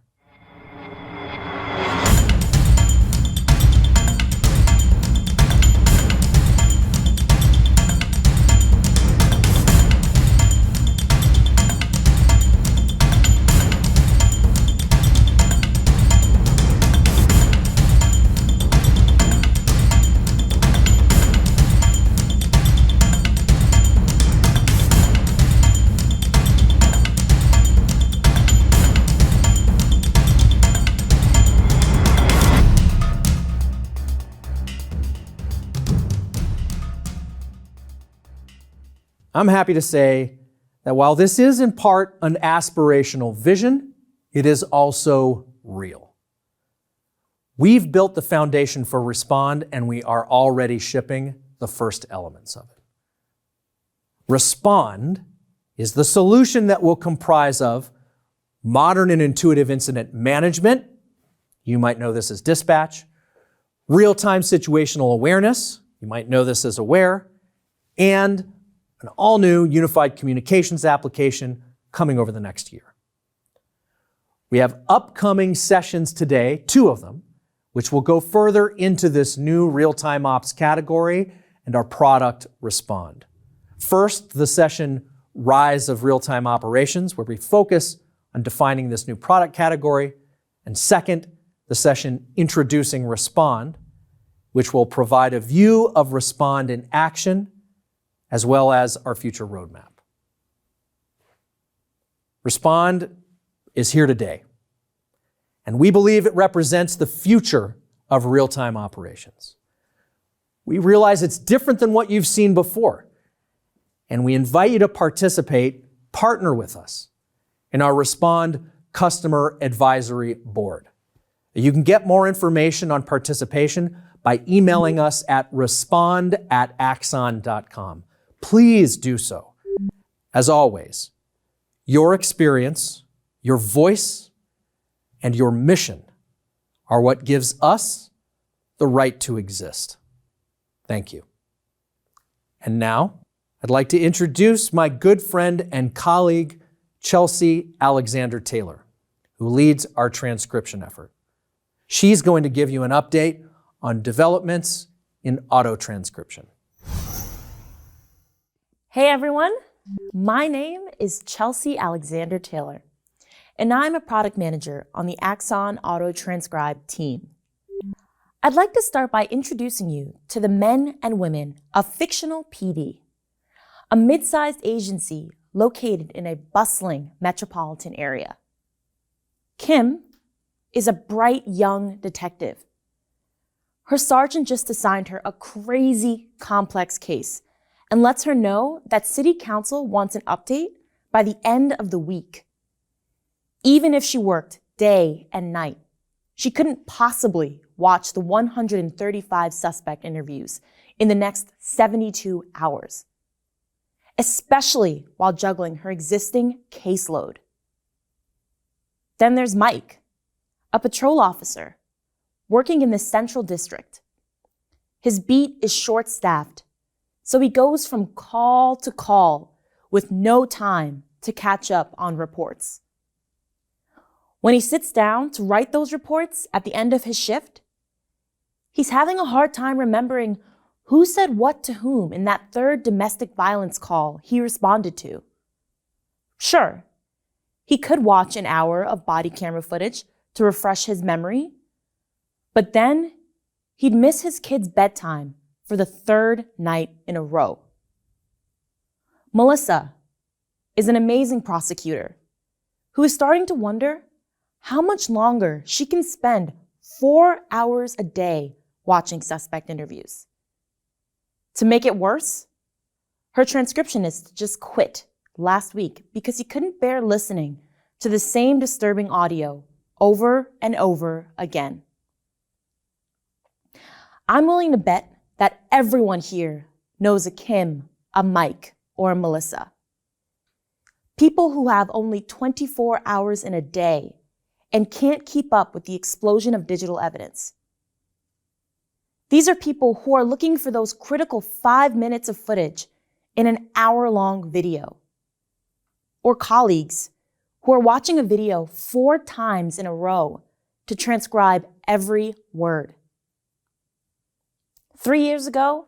I'm happy to say that while this is in part an aspirational vision, it is also real. We've built the foundation for Respond, and we are already shipping the first elements of it. Respond is the solution that will comprise of modern and intuitive incident management, you might know this as dispatch, real-time situational awareness, you might know this as Aware, and an all-new unified communications application coming over the next year. We have upcoming sessions today, 2 of them, which will go further into this new real-time ops category and our product Respond. First, the session Rise of Real-Time Operations, where we focus on defining this new product category. And second, the session Introducing Respond, which will provide a view of Respond in action, as well as our future roadmap. Respond is here today, and we believe it represents the future of real-time operations. We realize it's different than what you've seen before, and we invite you to participate, partner with us in our Respond Customer Advisory Board. You can get more information on participation by emailing us at respond@axon.com. Please do so. As always, your experience, your voice, and your mission are what gives us the right to exist. Thank you. And now, I'd like to introduce my good friend and colleague, Chelsea Alexander Taylor, who leads our transcription effort. She's going to give you an update on developments in auto transcription. Hey everyone, my name is Chelsea Alexander Taylor, and I'm a product manager on the Axon Auto Transcribe team. I'd like to start by introducing you to the men and women of Fictional PD, a mid-sized agency located in a bustling metropolitan area. Kim is a bright young detective. Her sergeant just assigned her a crazy complex case and lets her know that City Council wants an update by the end of the week. Even if she worked day and night, she couldn't possibly watch the 135 suspect interviews in the next 72 hours, especially while juggling her existing caseload. Then there's Mike, a patrol officer working in the Central District. His beat is short-staffed, so he goes from call to call with no time to catch up on reports. When he sits down to write those reports at the end of his shift, he's having a hard time remembering who said what to whom in that third domestic violence call he responded to. Sure, he could watch an hour of body camera footage to refresh his memory, but then he'd miss his kid's bedtime for the third night in a row. Melissa is an amazing prosecutor who is starting to wonder how much longer she can spend 4 hours a day watching suspect interviews. To make it worse, her transcriptionist just quit last week because he couldn't bear listening to the same disturbing audio over and over again. I'm willing to bet that everyone here knows a Kim, a Mike, or a Melissa. People who have only 24 hours in a day and can't keep up with the explosion of digital evidence. These are people who are looking for those critical 5 minutes of footage in an hour-long video. Or colleagues who are watching a video 4 times in a row to transcribe every word. 3 years ago,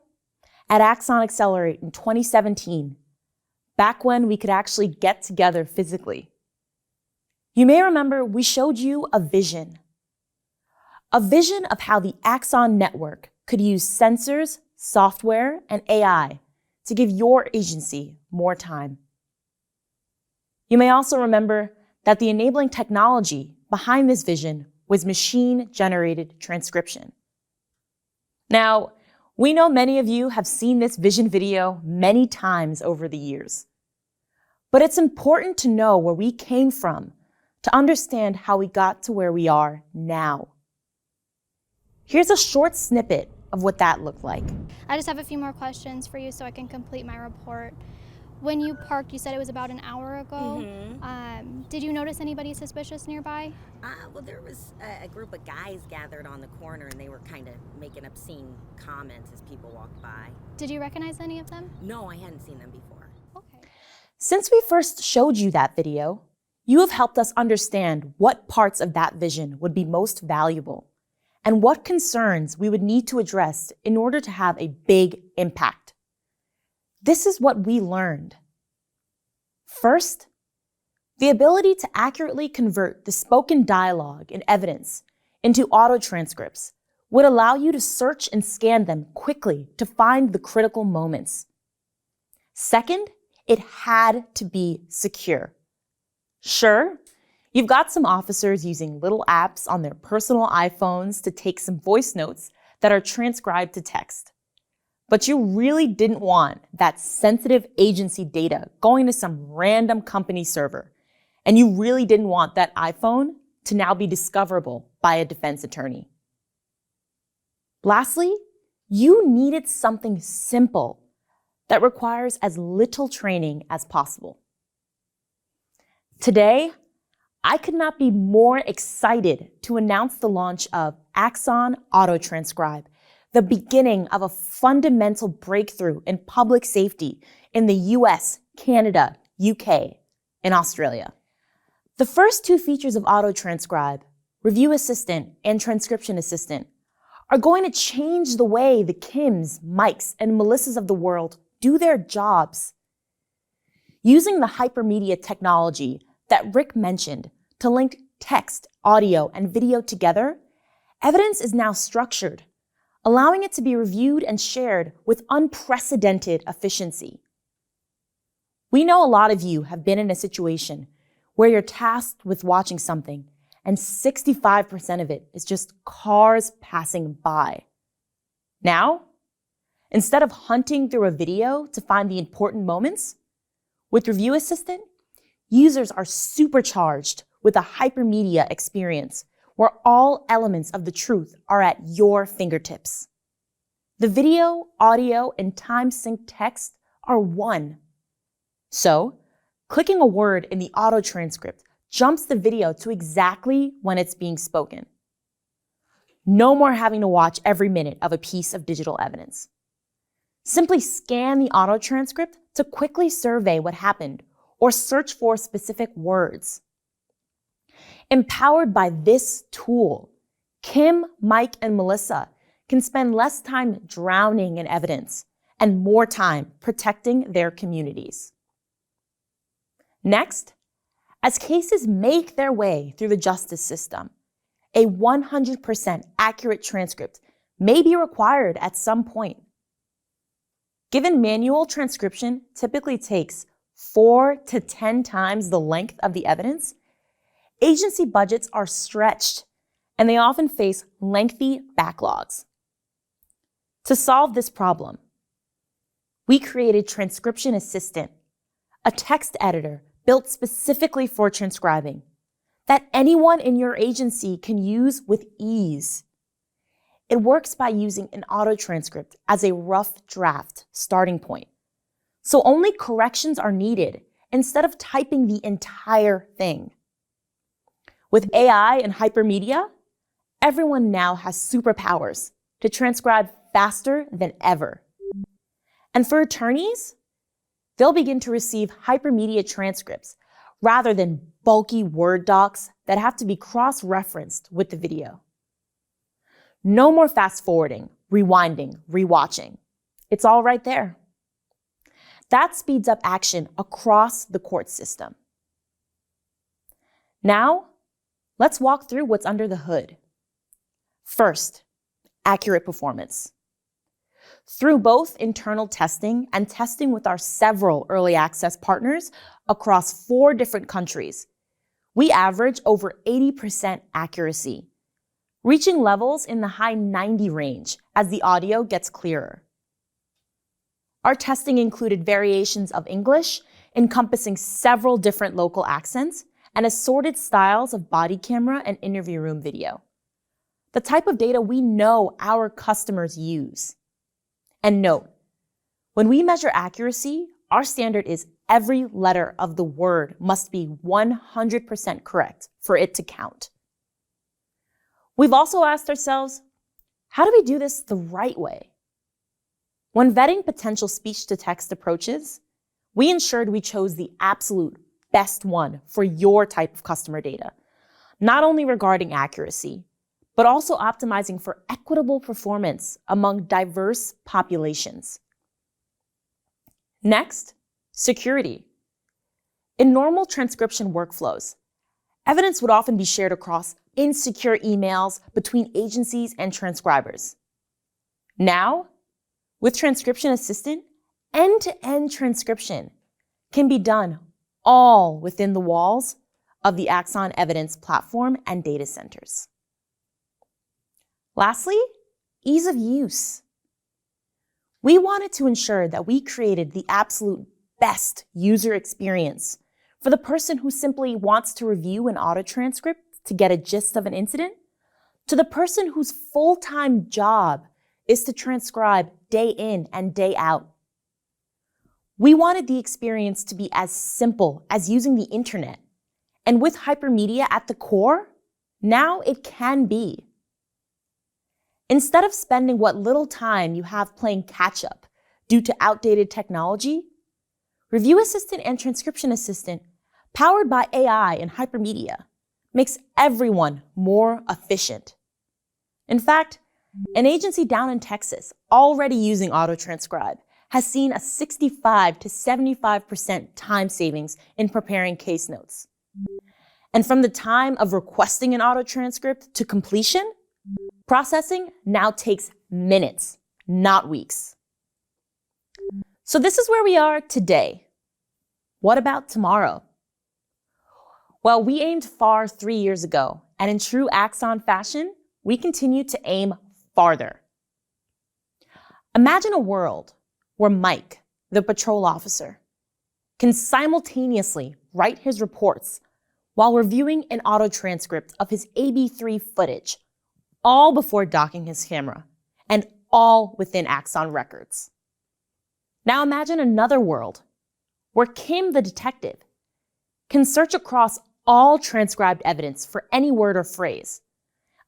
at Axon Accelerate in 2017, back when we could actually get together physically, you may remember we showed you a vision of how the Axon network could use sensors, software, and AI to give your agency more time. You may also remember that the enabling technology behind this vision was machine-generated transcription. Now, we know many of you have seen this vision video many times over the years, but it's important to know where we came from to understand how we got to where we are now. Here's a short snippet of what that looked like. I just have a few more questions for you so I can complete my report. When you parked, you said it was about an hour ago. Did you notice anybody suspicious nearby? Well, there was a group of guys gathered on the corner, and they were kind of making obscene comments as people walked by. Did you recognize any of them? No, I hadn't seen them before. Okay. Since we first showed you that video, you have helped us understand what parts of that vision would be most valuable and what concerns we would need to address in order to have a big impact. This is what we learned. First, the ability to accurately convert the spoken dialogue and evidence into auto transcripts would allow you to search and scan them quickly to find the critical moments. Second, it had to be secure. Sure, you've got some officers using little apps on their personal iPhones to take some voice notes that are transcribed to text. But you really didn't want that sensitive agency data going to some random company server. And you really didn't want that iPhone to now be discoverable by a defense attorney. Lastly, you needed something simple that requires as little training as possible. Today, I could not be more excited to announce the launch of Axon Auto Transcribe, the beginning of a fundamental breakthrough in public safety in the US, Canada, UK, and Australia. The first 2 features of Auto Transcribe, Review Assistant and Transcription Assistant, are going to change the way the Kims, Mikes, and Melissas of the world do their jobs. Using the hypermedia technology that Rick mentioned to link text, audio, and video together, evidence is now structured, allowing it to be reviewed and shared with unprecedented efficiency. We know a lot of you have been in a situation where you're tasked with watching something and 65% of it is just cars passing by. Now, instead of hunting through a video to find the important moments, with Review Assistant, users are supercharged with a hypermedia experience where all elements of the truth are at your fingertips. The video, audio, and time-synced text are one. So, clicking a word in the auto transcript jumps the video to exactly when it's being spoken. No more having to watch every minute of a piece of digital evidence. Simply scan the auto transcript to quickly survey what happened or search for specific words. Empowered by this tool, Kim, Mike, and Melissa can spend less time drowning in evidence and more time protecting their communities. Next, as cases make their way through the justice system, a 100% accurate transcript may be required at some point. Given manual transcription typically takes 4 to 10 times the length of the evidence, agency budgets are stretched and they often face lengthy backlogs. To solve this problem, we created Transcription Assistant, a text editor built specifically for transcribing that anyone in your agency can use with ease. It works by using an auto transcript as a rough draft starting point, so only corrections are needed instead of typing the entire thing. With AI and hypermedia, everyone now has superpowers to transcribe faster than ever. And for attorneys, they'll begin to receive hypermedia transcripts rather than bulky Word docs that have to be cross-referenced with the video. No more fast-forwarding, rewinding, rewatching. It's all right there. That speeds up action across the court system. Now, let's walk through what's under the hood. First, accurate performance. Through both internal testing and testing with our several early access partners across 4 different countries, we average over 80% accuracy, reaching levels in the high 90 range as the audio gets clearer. Our testing included variations of English, encompassing several different local accents and assorted styles of body camera and interview room video, the type of data we know our customers use. And note, when we measure accuracy, our standard is every letter of the word must be 100% correct for it to count. We've also asked ourselves, how do we do this the right way? When vetting potential speech-to-text approaches, we ensured we chose the absolute best one for your type of customer data, not only regarding accuracy, but also optimizing for equitable performance among diverse populations. Next, security. In normal transcription workflows, evidence would often be shared across insecure emails between agencies and transcribers. Now, with Transcription Assistant, end-to-end transcription can be done all within the walls of the Axon Evidence Platform and data centers. Lastly, ease of use. We wanted to ensure that we created the absolute best user experience for the person who simply wants to review an auto transcript to get a gist of an incident, to the person whose full-time job is to transcribe day in and day out. We wanted the experience to be as simple as using the internet, and with hypermedia at the core, now it can be. Instead of spending what little time you have playing catch-up due to outdated technology, Review Assistant and Transcription Assistant, powered by AI and hypermedia, makes everyone more efficient. In fact, an agency down in Texas already using auto-transcribe has seen a 65 to 75% time savings in preparing case notes. And from the time of requesting an auto-transcript to completion, Processing now takes minutes, not weeks. So this is where we are today. What about tomorrow? Well, we aimed far 3 years ago, and in true Axon fashion, we continue to aim farther. Imagine a world where Mike, the patrol officer, can simultaneously write his reports while reviewing an auto transcript of his AB3 footage, all before docking his camera, and all within Axon records. Now imagine another world where Kim, the detective, can search across all transcribed evidence for any word or phrase,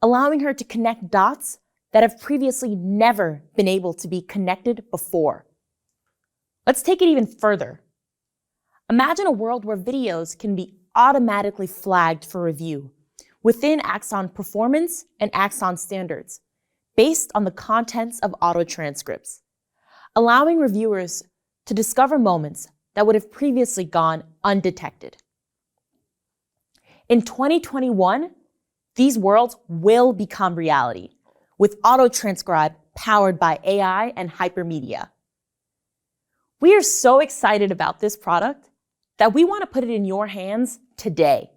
allowing her to connect dots that have previously never been able to be connected before. Let's take it even further. Imagine a world where videos can be automatically flagged for review within Axon performance and Axon standards based on the contents of auto transcripts, allowing reviewers to discover moments that would have previously gone undetected. In 2021, these worlds will become reality with auto-transcribe powered by AI and hypermedia. We are so excited about this product that we want to put it in your hands today.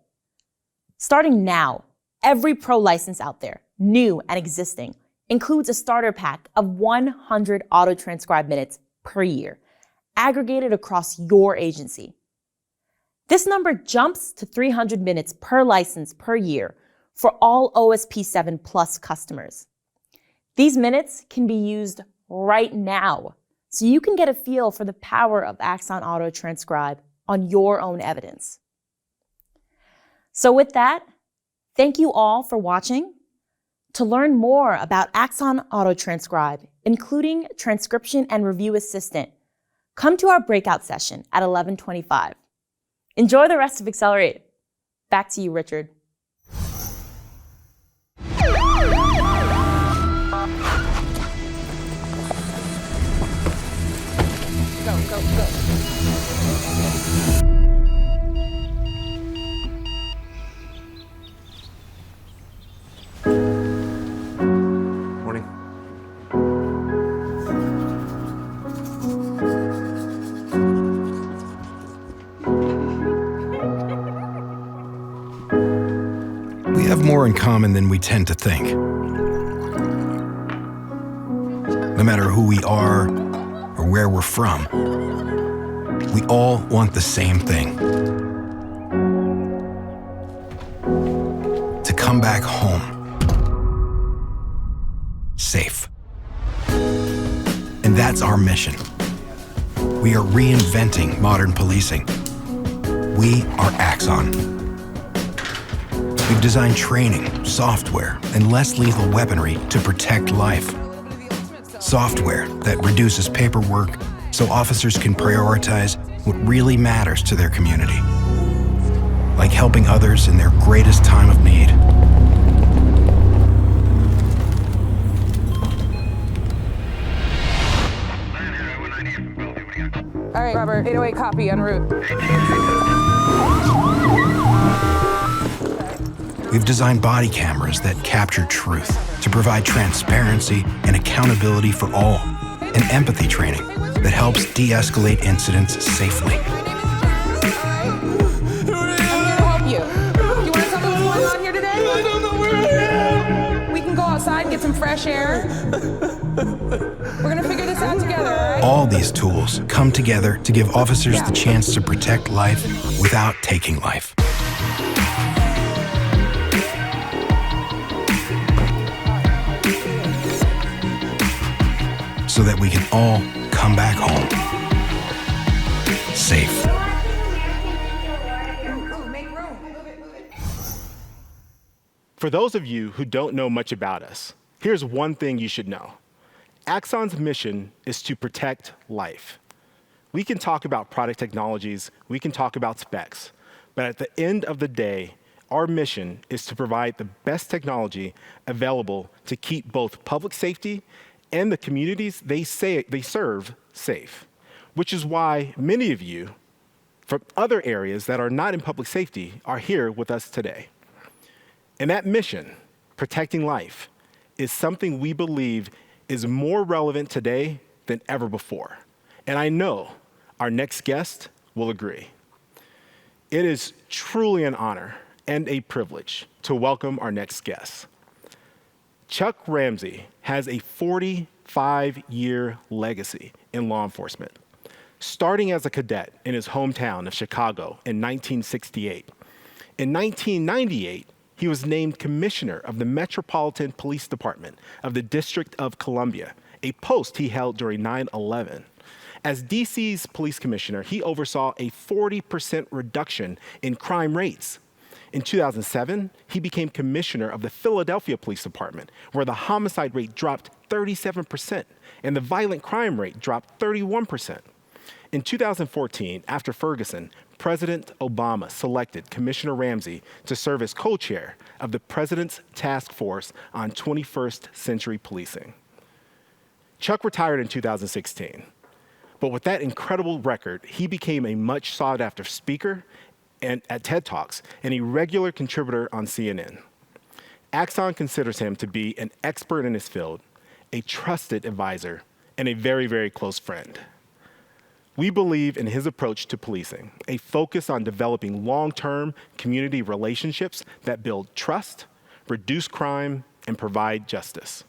Starting now, every Pro license out there, new and existing, includes a starter pack of 100 auto-transcribe minutes per year, aggregated across your agency. This number jumps to 300 minutes per license per year for all OSP7 Plus customers. These minutes can be used right now, so you can get a feel for the power of Axon Auto Transcribe on your own evidence. So with that, thank you all for watching. To learn more about Axon Auto Transcribe, including transcription and review assistant, come to our breakout session at 11:25. Enjoy the rest of Accelerate. Back to you, Richard. Go, go, go. Morning. We have more in common than we tend to think. No matter who we are or where we're from, we all want the same thing. To come back home. Safe. And that's our mission. We are reinventing modern policing. We are Axon. We've designed training, software, and less lethal weaponry to protect life. Software that reduces paperwork so officers can prioritize what really matters to their community, like helping others in their greatest time of need. All right, Robert, 808 copy, en route. We've designed body cameras that capture truth to provide transparency and accountability for all, and empathy training that helps de-escalate incidents safely. I'm here to help you. Do you want to tell me what's going on here today? I don't know where I am. We can go outside and get some fresh air. We're gonna figure this out together, all right? All these tools come together to give officers the chance to protect life without taking life. So that we can all come back home safe. For those of you who don't know much about us, here's one thing you should know. Axon's mission is to protect life. We can talk about product technologies, we can talk about specs, but at the end of the day, our mission is to provide the best technology available to keep both public safety and the communities they serve safe, which is why many of you from other areas that are not in public safety are here with us today. And that mission, protecting life, is something we believe is more relevant today than ever before. And I know our next guest will agree. It is truly an honor and a privilege to welcome our next guest. Chuck Ramsey has a 45-year legacy in law enforcement, starting as a cadet in his hometown of Chicago in 1968. In 1998, he was named commissioner of the Metropolitan Police Department of the District of Columbia, a post he held during 9/11. As DC's police commissioner, he oversaw a 40% reduction in crime rates. In 2007, he became commissioner of the Philadelphia Police Department, where the homicide rate dropped 37% and the violent crime rate dropped 31%. In 2014, after Ferguson, President Obama selected Commissioner Ramsey to serve as co-chair of the President's Task Force on 21st Century Policing. Chuck retired in 2016, but with that incredible record, he became a much sought-after speaker and at TED Talks and a regular contributor on CNN. Axon considers him to be an expert in his field, a trusted advisor, and a very, very close friend. We believe in his approach to policing, a focus on developing long-term community relationships that build trust, reduce crime, and provide justice.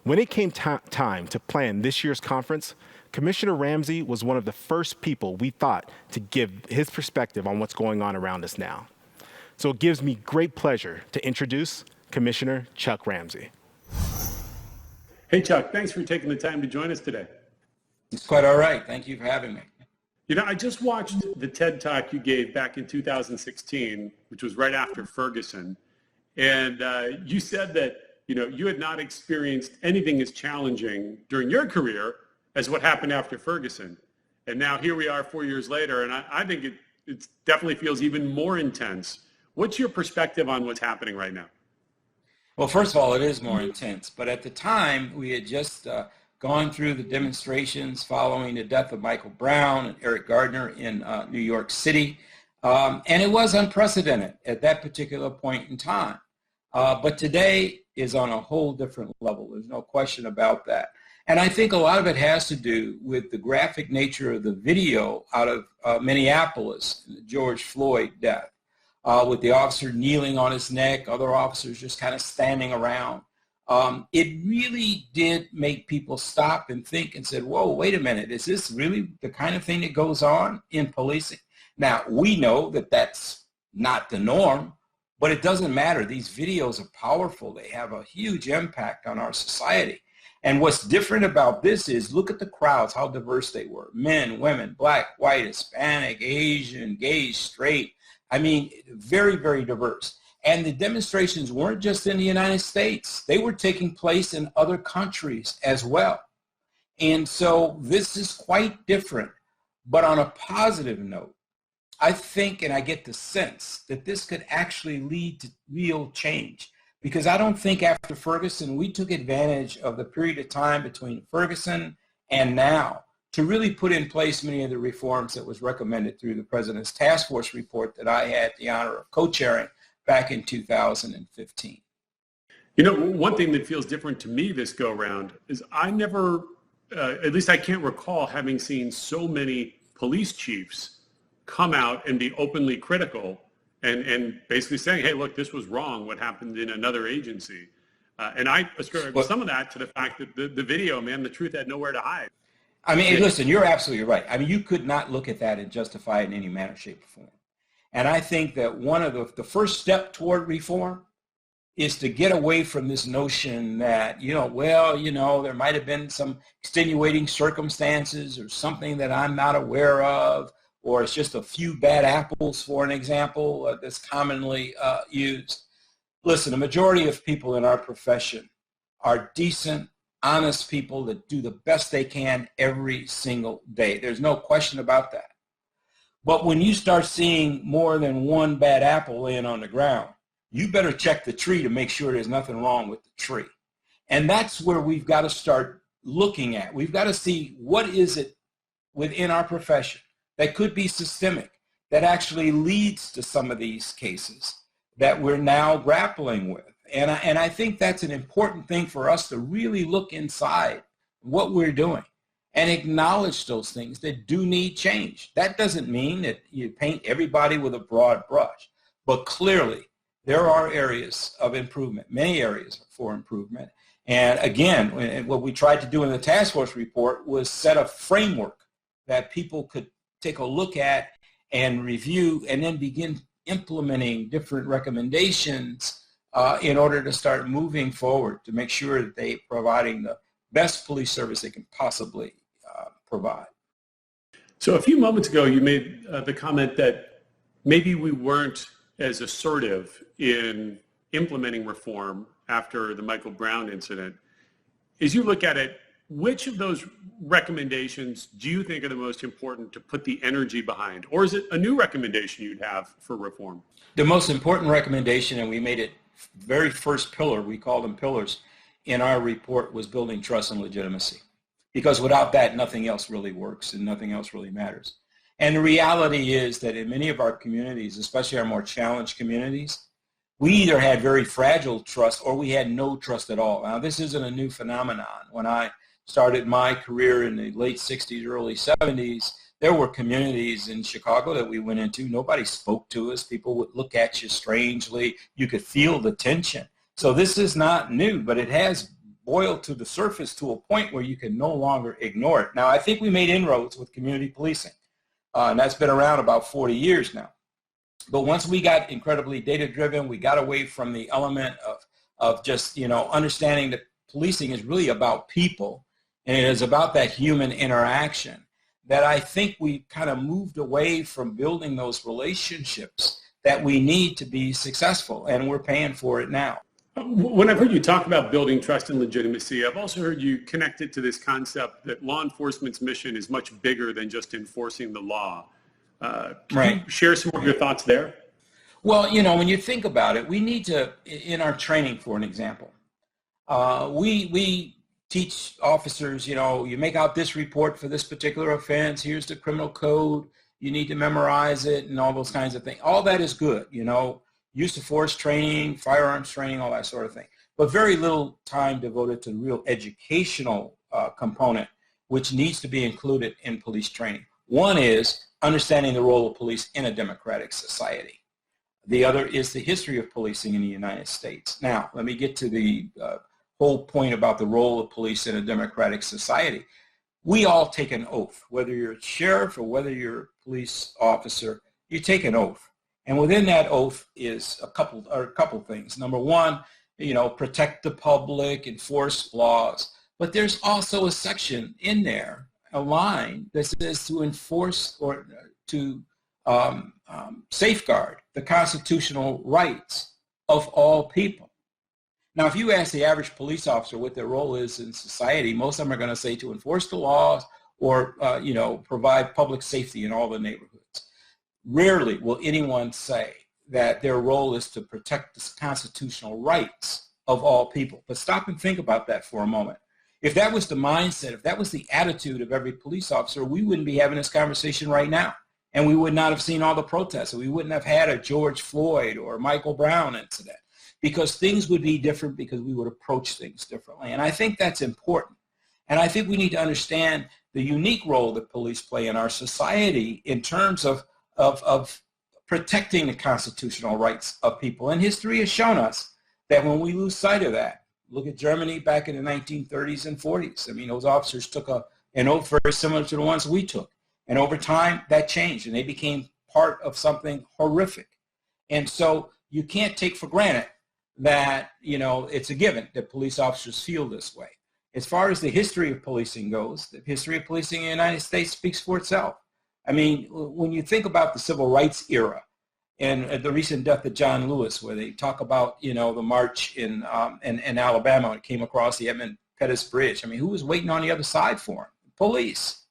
When it came time to plan this year's conference, Commissioner Ramsey was one of the first people we thought to give his perspective on what's going on around us now. So it gives me great pleasure to introduce Commissioner Chuck Ramsey. Hey, Chuck, thanks for taking the time to join us today. It's quite all right. Thank you for having me. You know, I just watched the TED Talk you gave back in 2016, which was right after Ferguson. And you said that, you had not experienced anything as challenging during your career as what happened after Ferguson. And now here we are 4 years later, and I think it definitely feels even more intense. What's your perspective on what's happening right now? Well, first of all, it is more intense. But at the time, we had just gone through the demonstrations following the death of Michael Brown and Eric Gardner in New York City. And it was unprecedented at that particular point in time. But today is on a whole different level. There's no question about that. And I think a lot of it has to do with the graphic nature of the video out of Minneapolis, the George Floyd death, with the officer kneeling on his neck, other officers just kind of standing around. It really did make people stop and think and said, whoa, wait a minute, is this really the kind of thing that goes on in policing? Now, we know that that's not the norm, but it doesn't matter. These videos are powerful. They have a huge impact on our society. And what's different about this is look at the crowds, how diverse they were. Men, women, black, white, Hispanic, Asian, gay, straight. I mean, very, very diverse. And the demonstrations weren't just in the United States. They were taking place in other countries as well. And so this is quite different. But on a positive note, I think, and I get the sense, that this could actually lead to real change. Because I don't think after Ferguson, we took advantage of the period of time between Ferguson and now to really put in place many of the reforms that was recommended through the President's Task Force report that I had the honor of co-chairing back in 2015. You know, one thing that feels different to me this go round is I never, at least I can't recall having seen so many police chiefs come out and be openly critical and basically saying, hey, look, this was wrong, what happened in another agency. And I ascribe some of that to the fact that the video, man, the truth had nowhere to hide. I mean, listen, you're absolutely right. I mean, you could not look at that and justify it in any manner, shape, or form. And I think that one of the first step toward reform is to get away from this notion that, there might have been some extenuating circumstances or something that I'm not aware of, or it's just a few bad apples, for an example, that's commonly used. Listen, the majority of people in our profession are decent, honest people that do the best they can every single day. There's no question about that. But when you start seeing more than one bad apple laying on the ground, you better check the tree to make sure there's nothing wrong with the tree. And that's where we've got to start looking at. We've got to see what is it within our profession that could be systemic, that actually leads to some of these cases that we're now grappling with. And I think that's an important thing for us to really look inside what we're doing and acknowledge those things that do need change. That doesn't mean that you paint everybody with a broad brush, but clearly there are areas of improvement, many areas for improvement. And again, what we tried to do in the task force report was set a framework that people could take a look at and review and then begin implementing different recommendations in order to start moving forward to make sure that they're providing the best police service they can possibly provide. So a few moments ago, you made the comment that maybe we weren't as assertive in implementing reform after the Michael Brown incident. As you look at it, which of those recommendations do you think are the most important to put the energy behind? Or is it a new recommendation you'd have for reform? The most important recommendation, and we made it very first pillar, we call them pillars, in our report was building trust and legitimacy. Because without that, nothing else really works and nothing else really matters. And the reality is that in many of our communities, especially our more challenged communities, we either had very fragile trust or we had no trust at all. Now, this isn't a new phenomenon. When I started my career in the late 60s, early 70s, there were communities in Chicago that we went into. Nobody spoke to us. People would look at you strangely. You could feel the tension. So this is not new, but it has boiled to the surface to a point where you can no longer ignore it. Now, I think we made inroads with community policing, and that's been around about 40 years now. But once we got incredibly data-driven, we got away from the element of just, understanding that policing is really about people, and it is about that human interaction, that I think we kind of moved away from building those relationships that we need to be successful, and we're paying for it now. When I've heard you talk about building trust and legitimacy, I've also heard you connect it to this concept that law enforcement's mission is much bigger than just enforcing the law. Can you share some of your thoughts there? Well, when you think about it, we need to, in our training, for an example, we teach officers, you make out this report for this particular offense, here's the criminal code, you need to memorize it, and all those kinds of things. All that is good, use of force training, firearms training, all that sort of thing. But very little time devoted to the real educational component, which needs to be included in police training. One is understanding the role of police in a democratic society. The other is the history of policing in the United States. Now, let me get to the whole point about the role of police in a democratic society. We all take an oath, whether you're a sheriff or whether you're a police officer, you take an oath. And within that oath is a couple things. Number one, protect the public, enforce laws. But there's also a section in there, a line that says to enforce or to safeguard the constitutional rights of all people. Now, if you ask the average police officer what their role is in society, most of them are going to say to enforce the laws or, provide public safety in all the neighborhoods. Rarely will anyone say that their role is to protect the constitutional rights of all people. But stop and think about that for a moment. If that was the mindset, if that was the attitude of every police officer, we wouldn't be having this conversation right now. And we would not have seen all the protests. We wouldn't have had a George Floyd or Michael Brown incident, because things would be different, because we would approach things differently. And I think that's important. And I think we need to understand the unique role that police play in our society in terms of protecting the constitutional rights of people. And history has shown us that when we lose sight of that, look at Germany back in the 1930s and 40s. I mean, those officers took an oath very similar to the ones we took. And over time, that changed, and they became part of something horrific. And so you can't take for granted that, it's a given that police officers feel this way. As far as the history of policing goes, the history of policing in the United States speaks for itself. I mean, when you think about the civil rights era and the recent death of John Lewis, where they talk about, the march in Alabama when it came across the Edmund Pettus Bridge. I mean, who was waiting on the other side for him? Police.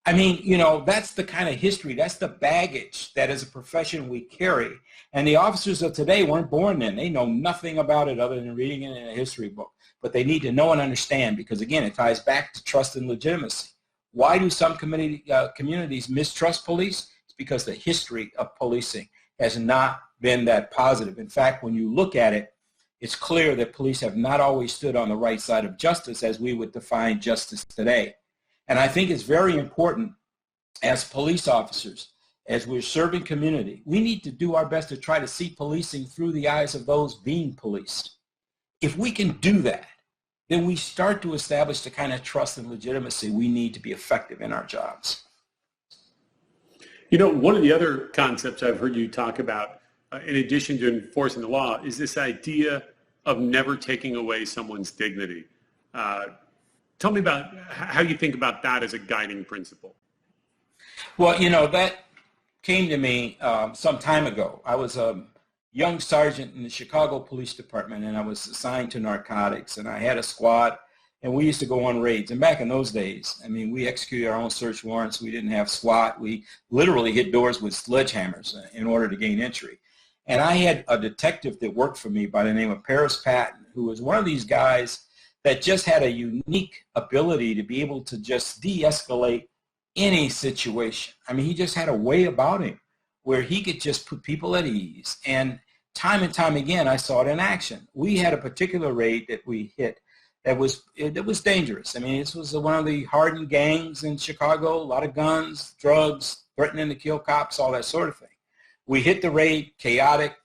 I mean, that's the kind of history, that's the baggage that as a profession we carry. And the officers of today weren't born then. They know nothing about it other than reading it in a history book. But they need to know and understand, because, again, it ties back to trust and legitimacy. Why do some communities mistrust police? It's because the history of policing has not been that positive. In fact, when you look at it, it's clear that police have not always stood on the right side of justice as we would define justice today. And I think it's very important as police officers, as we're serving community, we need to do our best to try to see policing through the eyes of those being policed. If we can do that, then we start to establish the kind of trust and legitimacy we need to be effective in our jobs. You know, one of the other concepts I've heard you talk about, in addition to enforcing the law, is this idea of never taking away someone's dignity. Tell me about how you think about that as a guiding principle. Well, you know, that came to me some time ago. I was a young sergeant in the Chicago Police Department, and I was assigned to narcotics, and I had a squad, and we used to go on raids. And back in those days, I mean, we executed our own search warrants. We didn't have SWAT. We literally hit doors with sledgehammers in order to gain entry. And I had a detective that worked for me by the name of Paris Patton, who was one of these guys that just had a unique ability to be able to just de-escalate any situation. I mean, he just had a way about him where he could just put people at ease. And time again, I saw it in action. We had a particular raid that we hit that was dangerous. I mean, this was one of the hardened gangs in Chicago, a lot of guns, drugs, threatening to kill cops, all that sort of thing. We hit the raid, chaotic,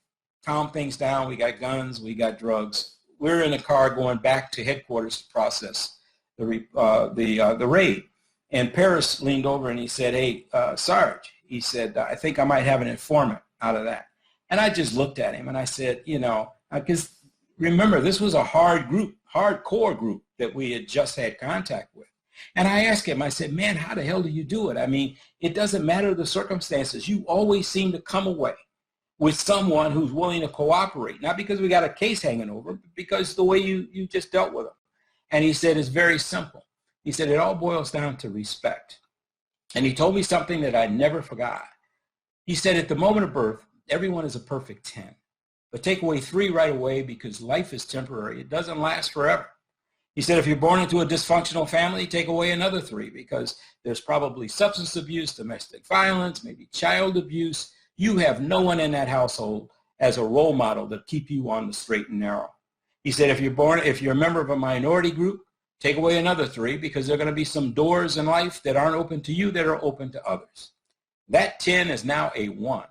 calm things down. We got guns, we got drugs. We're in a car going back to headquarters to process the raid. And Paris leaned over and he said, "Hey, Sarge," he said, "I think I might have an informant out of that." And I just looked at him and I said, you know, because remember, this was a hardcore group that we had just had contact with. And I asked him, I said, "Man, how the hell do you do it? I mean, it doesn't matter the circumstances. You always seem to come away with someone who's willing to cooperate, not because we got a case hanging over, but because the way you just dealt with them." And he said, "It's very simple." He said, "It all boils down to respect." And he told me something that I never forgot. He said, "At the moment of birth, everyone is a perfect 10. But take away 3 right away because life is temporary. It doesn't last forever." He said, "If you're born into a dysfunctional family, take away another 3 because there's probably substance abuse, domestic violence, maybe child abuse. You have no one in that household as a role model to keep you on the straight and narrow." He said, if you're a member of a minority group, take away another 3 because there are going to be some doors in life that aren't open to you that are open to others. That 10 is now a 1.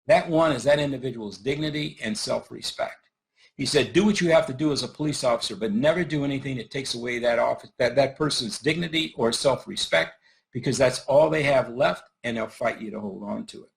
That 1 is that individual's dignity and self-respect. He said, do what you have to do as a police officer, but never do anything that takes away that person's dignity or self-respect because that's all they have left and they'll fight you to hold on to it.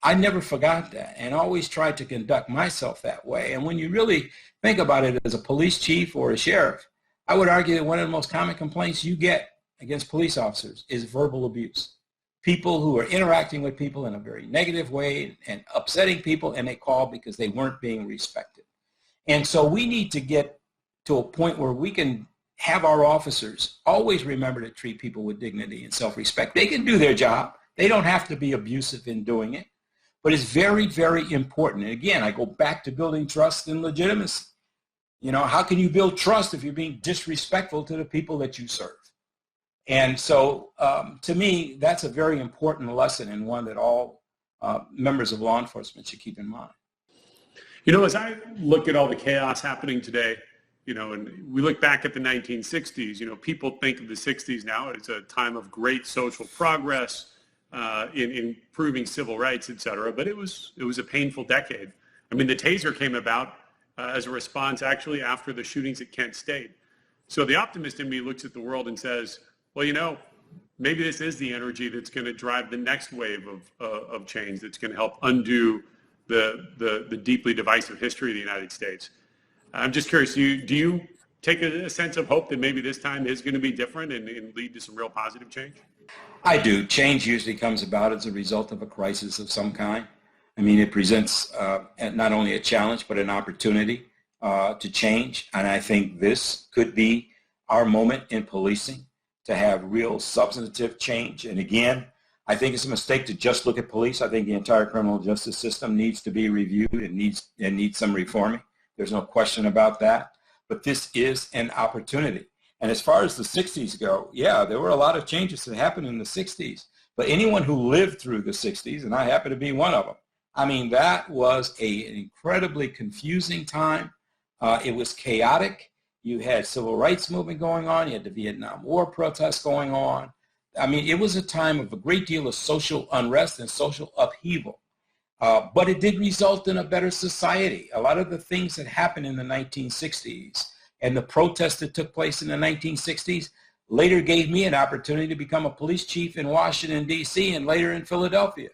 I never forgot that and always tried to conduct myself that way. And when you really think about it as a police chief or a sheriff, I would argue that one of the most common complaints you get against police officers is verbal abuse. People who are interacting with people in a very negative way and upsetting people, and they call because they weren't being respected. And so we need to get to a point where we can have our officers always remember to treat people with dignity and self-respect. They can do their job. They don't have to be abusive in doing it. But it's very, very important. And again, I go back to building trust and legitimacy. You know, how can you build trust if you're being disrespectful to the people that you serve? And so to me, that's a very important lesson and one that all members of law enforcement should keep in mind. You know, as I look at all the chaos happening today, you know, and we look back at the 1960s, you know, people think of the 60s now as a time of great social progress, in improving civil rights, et cetera, but it was a painful decade. I mean, the taser came about as a response actually after the shootings at Kent State. So the optimist in me looks at the world and says, well, you know, maybe this is the energy that's going to drive the next wave of change that's going to help undo the deeply divisive history of the United States. I'm just curious, do you take a sense of hope that maybe this time is going to be different and lead to some real positive change? I do. Change usually comes about as a result of a crisis of some kind. I mean, it presents not only a challenge, but an opportunity to change. And I think this could be our moment in policing to have real substantive change. And again, I think it's a mistake to just look at police. I think the entire criminal justice system needs to be reviewed and needs some reforming. There's no question about that. But this is an opportunity. And as far as the 60s go, yeah, there were a lot of changes that happened in the 60s. But anyone who lived through the 60s, and I happen to be one of them, I mean, that was an incredibly confusing time. It was chaotic. You had civil rights movement going on. You had the Vietnam War protests going on. I mean, it was a time of a great deal of social unrest and social upheaval. But it did result in a better society. A lot of the things that happened in the 1960s and the protests that took place in the 1960s later gave me an opportunity to become a police chief in Washington, D.C., and later in Philadelphia.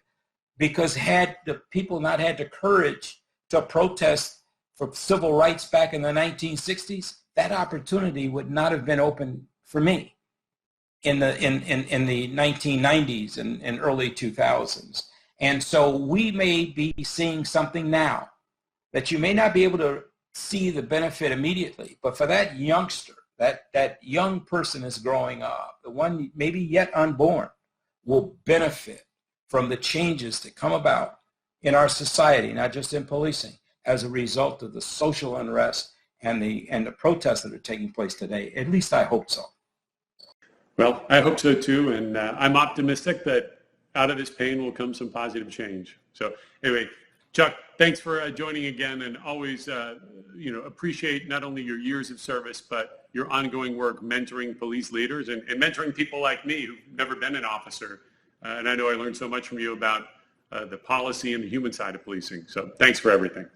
Because had the people not had the courage to protest for civil rights back in the 1960s, that opportunity would not have been open for me in the 1990s and early 2000s. And so we may be seeing something now that you may not be able to see the benefit immediately, but for that youngster, that young person is growing up, the one maybe yet unborn, will benefit from the changes that come about in our society, not just in policing, as a result of the social unrest and the protests that are taking place today. At least I hope so. Well, I hope so too, and I'm optimistic that out of this pain will come some positive change. So anyway, Chuck, thanks for joining again, and always appreciate not only your years of service, but your ongoing work mentoring police leaders and mentoring people like me who've never been an officer. And I know I learned so much from you about the policy and the human side of policing. So thanks for everything.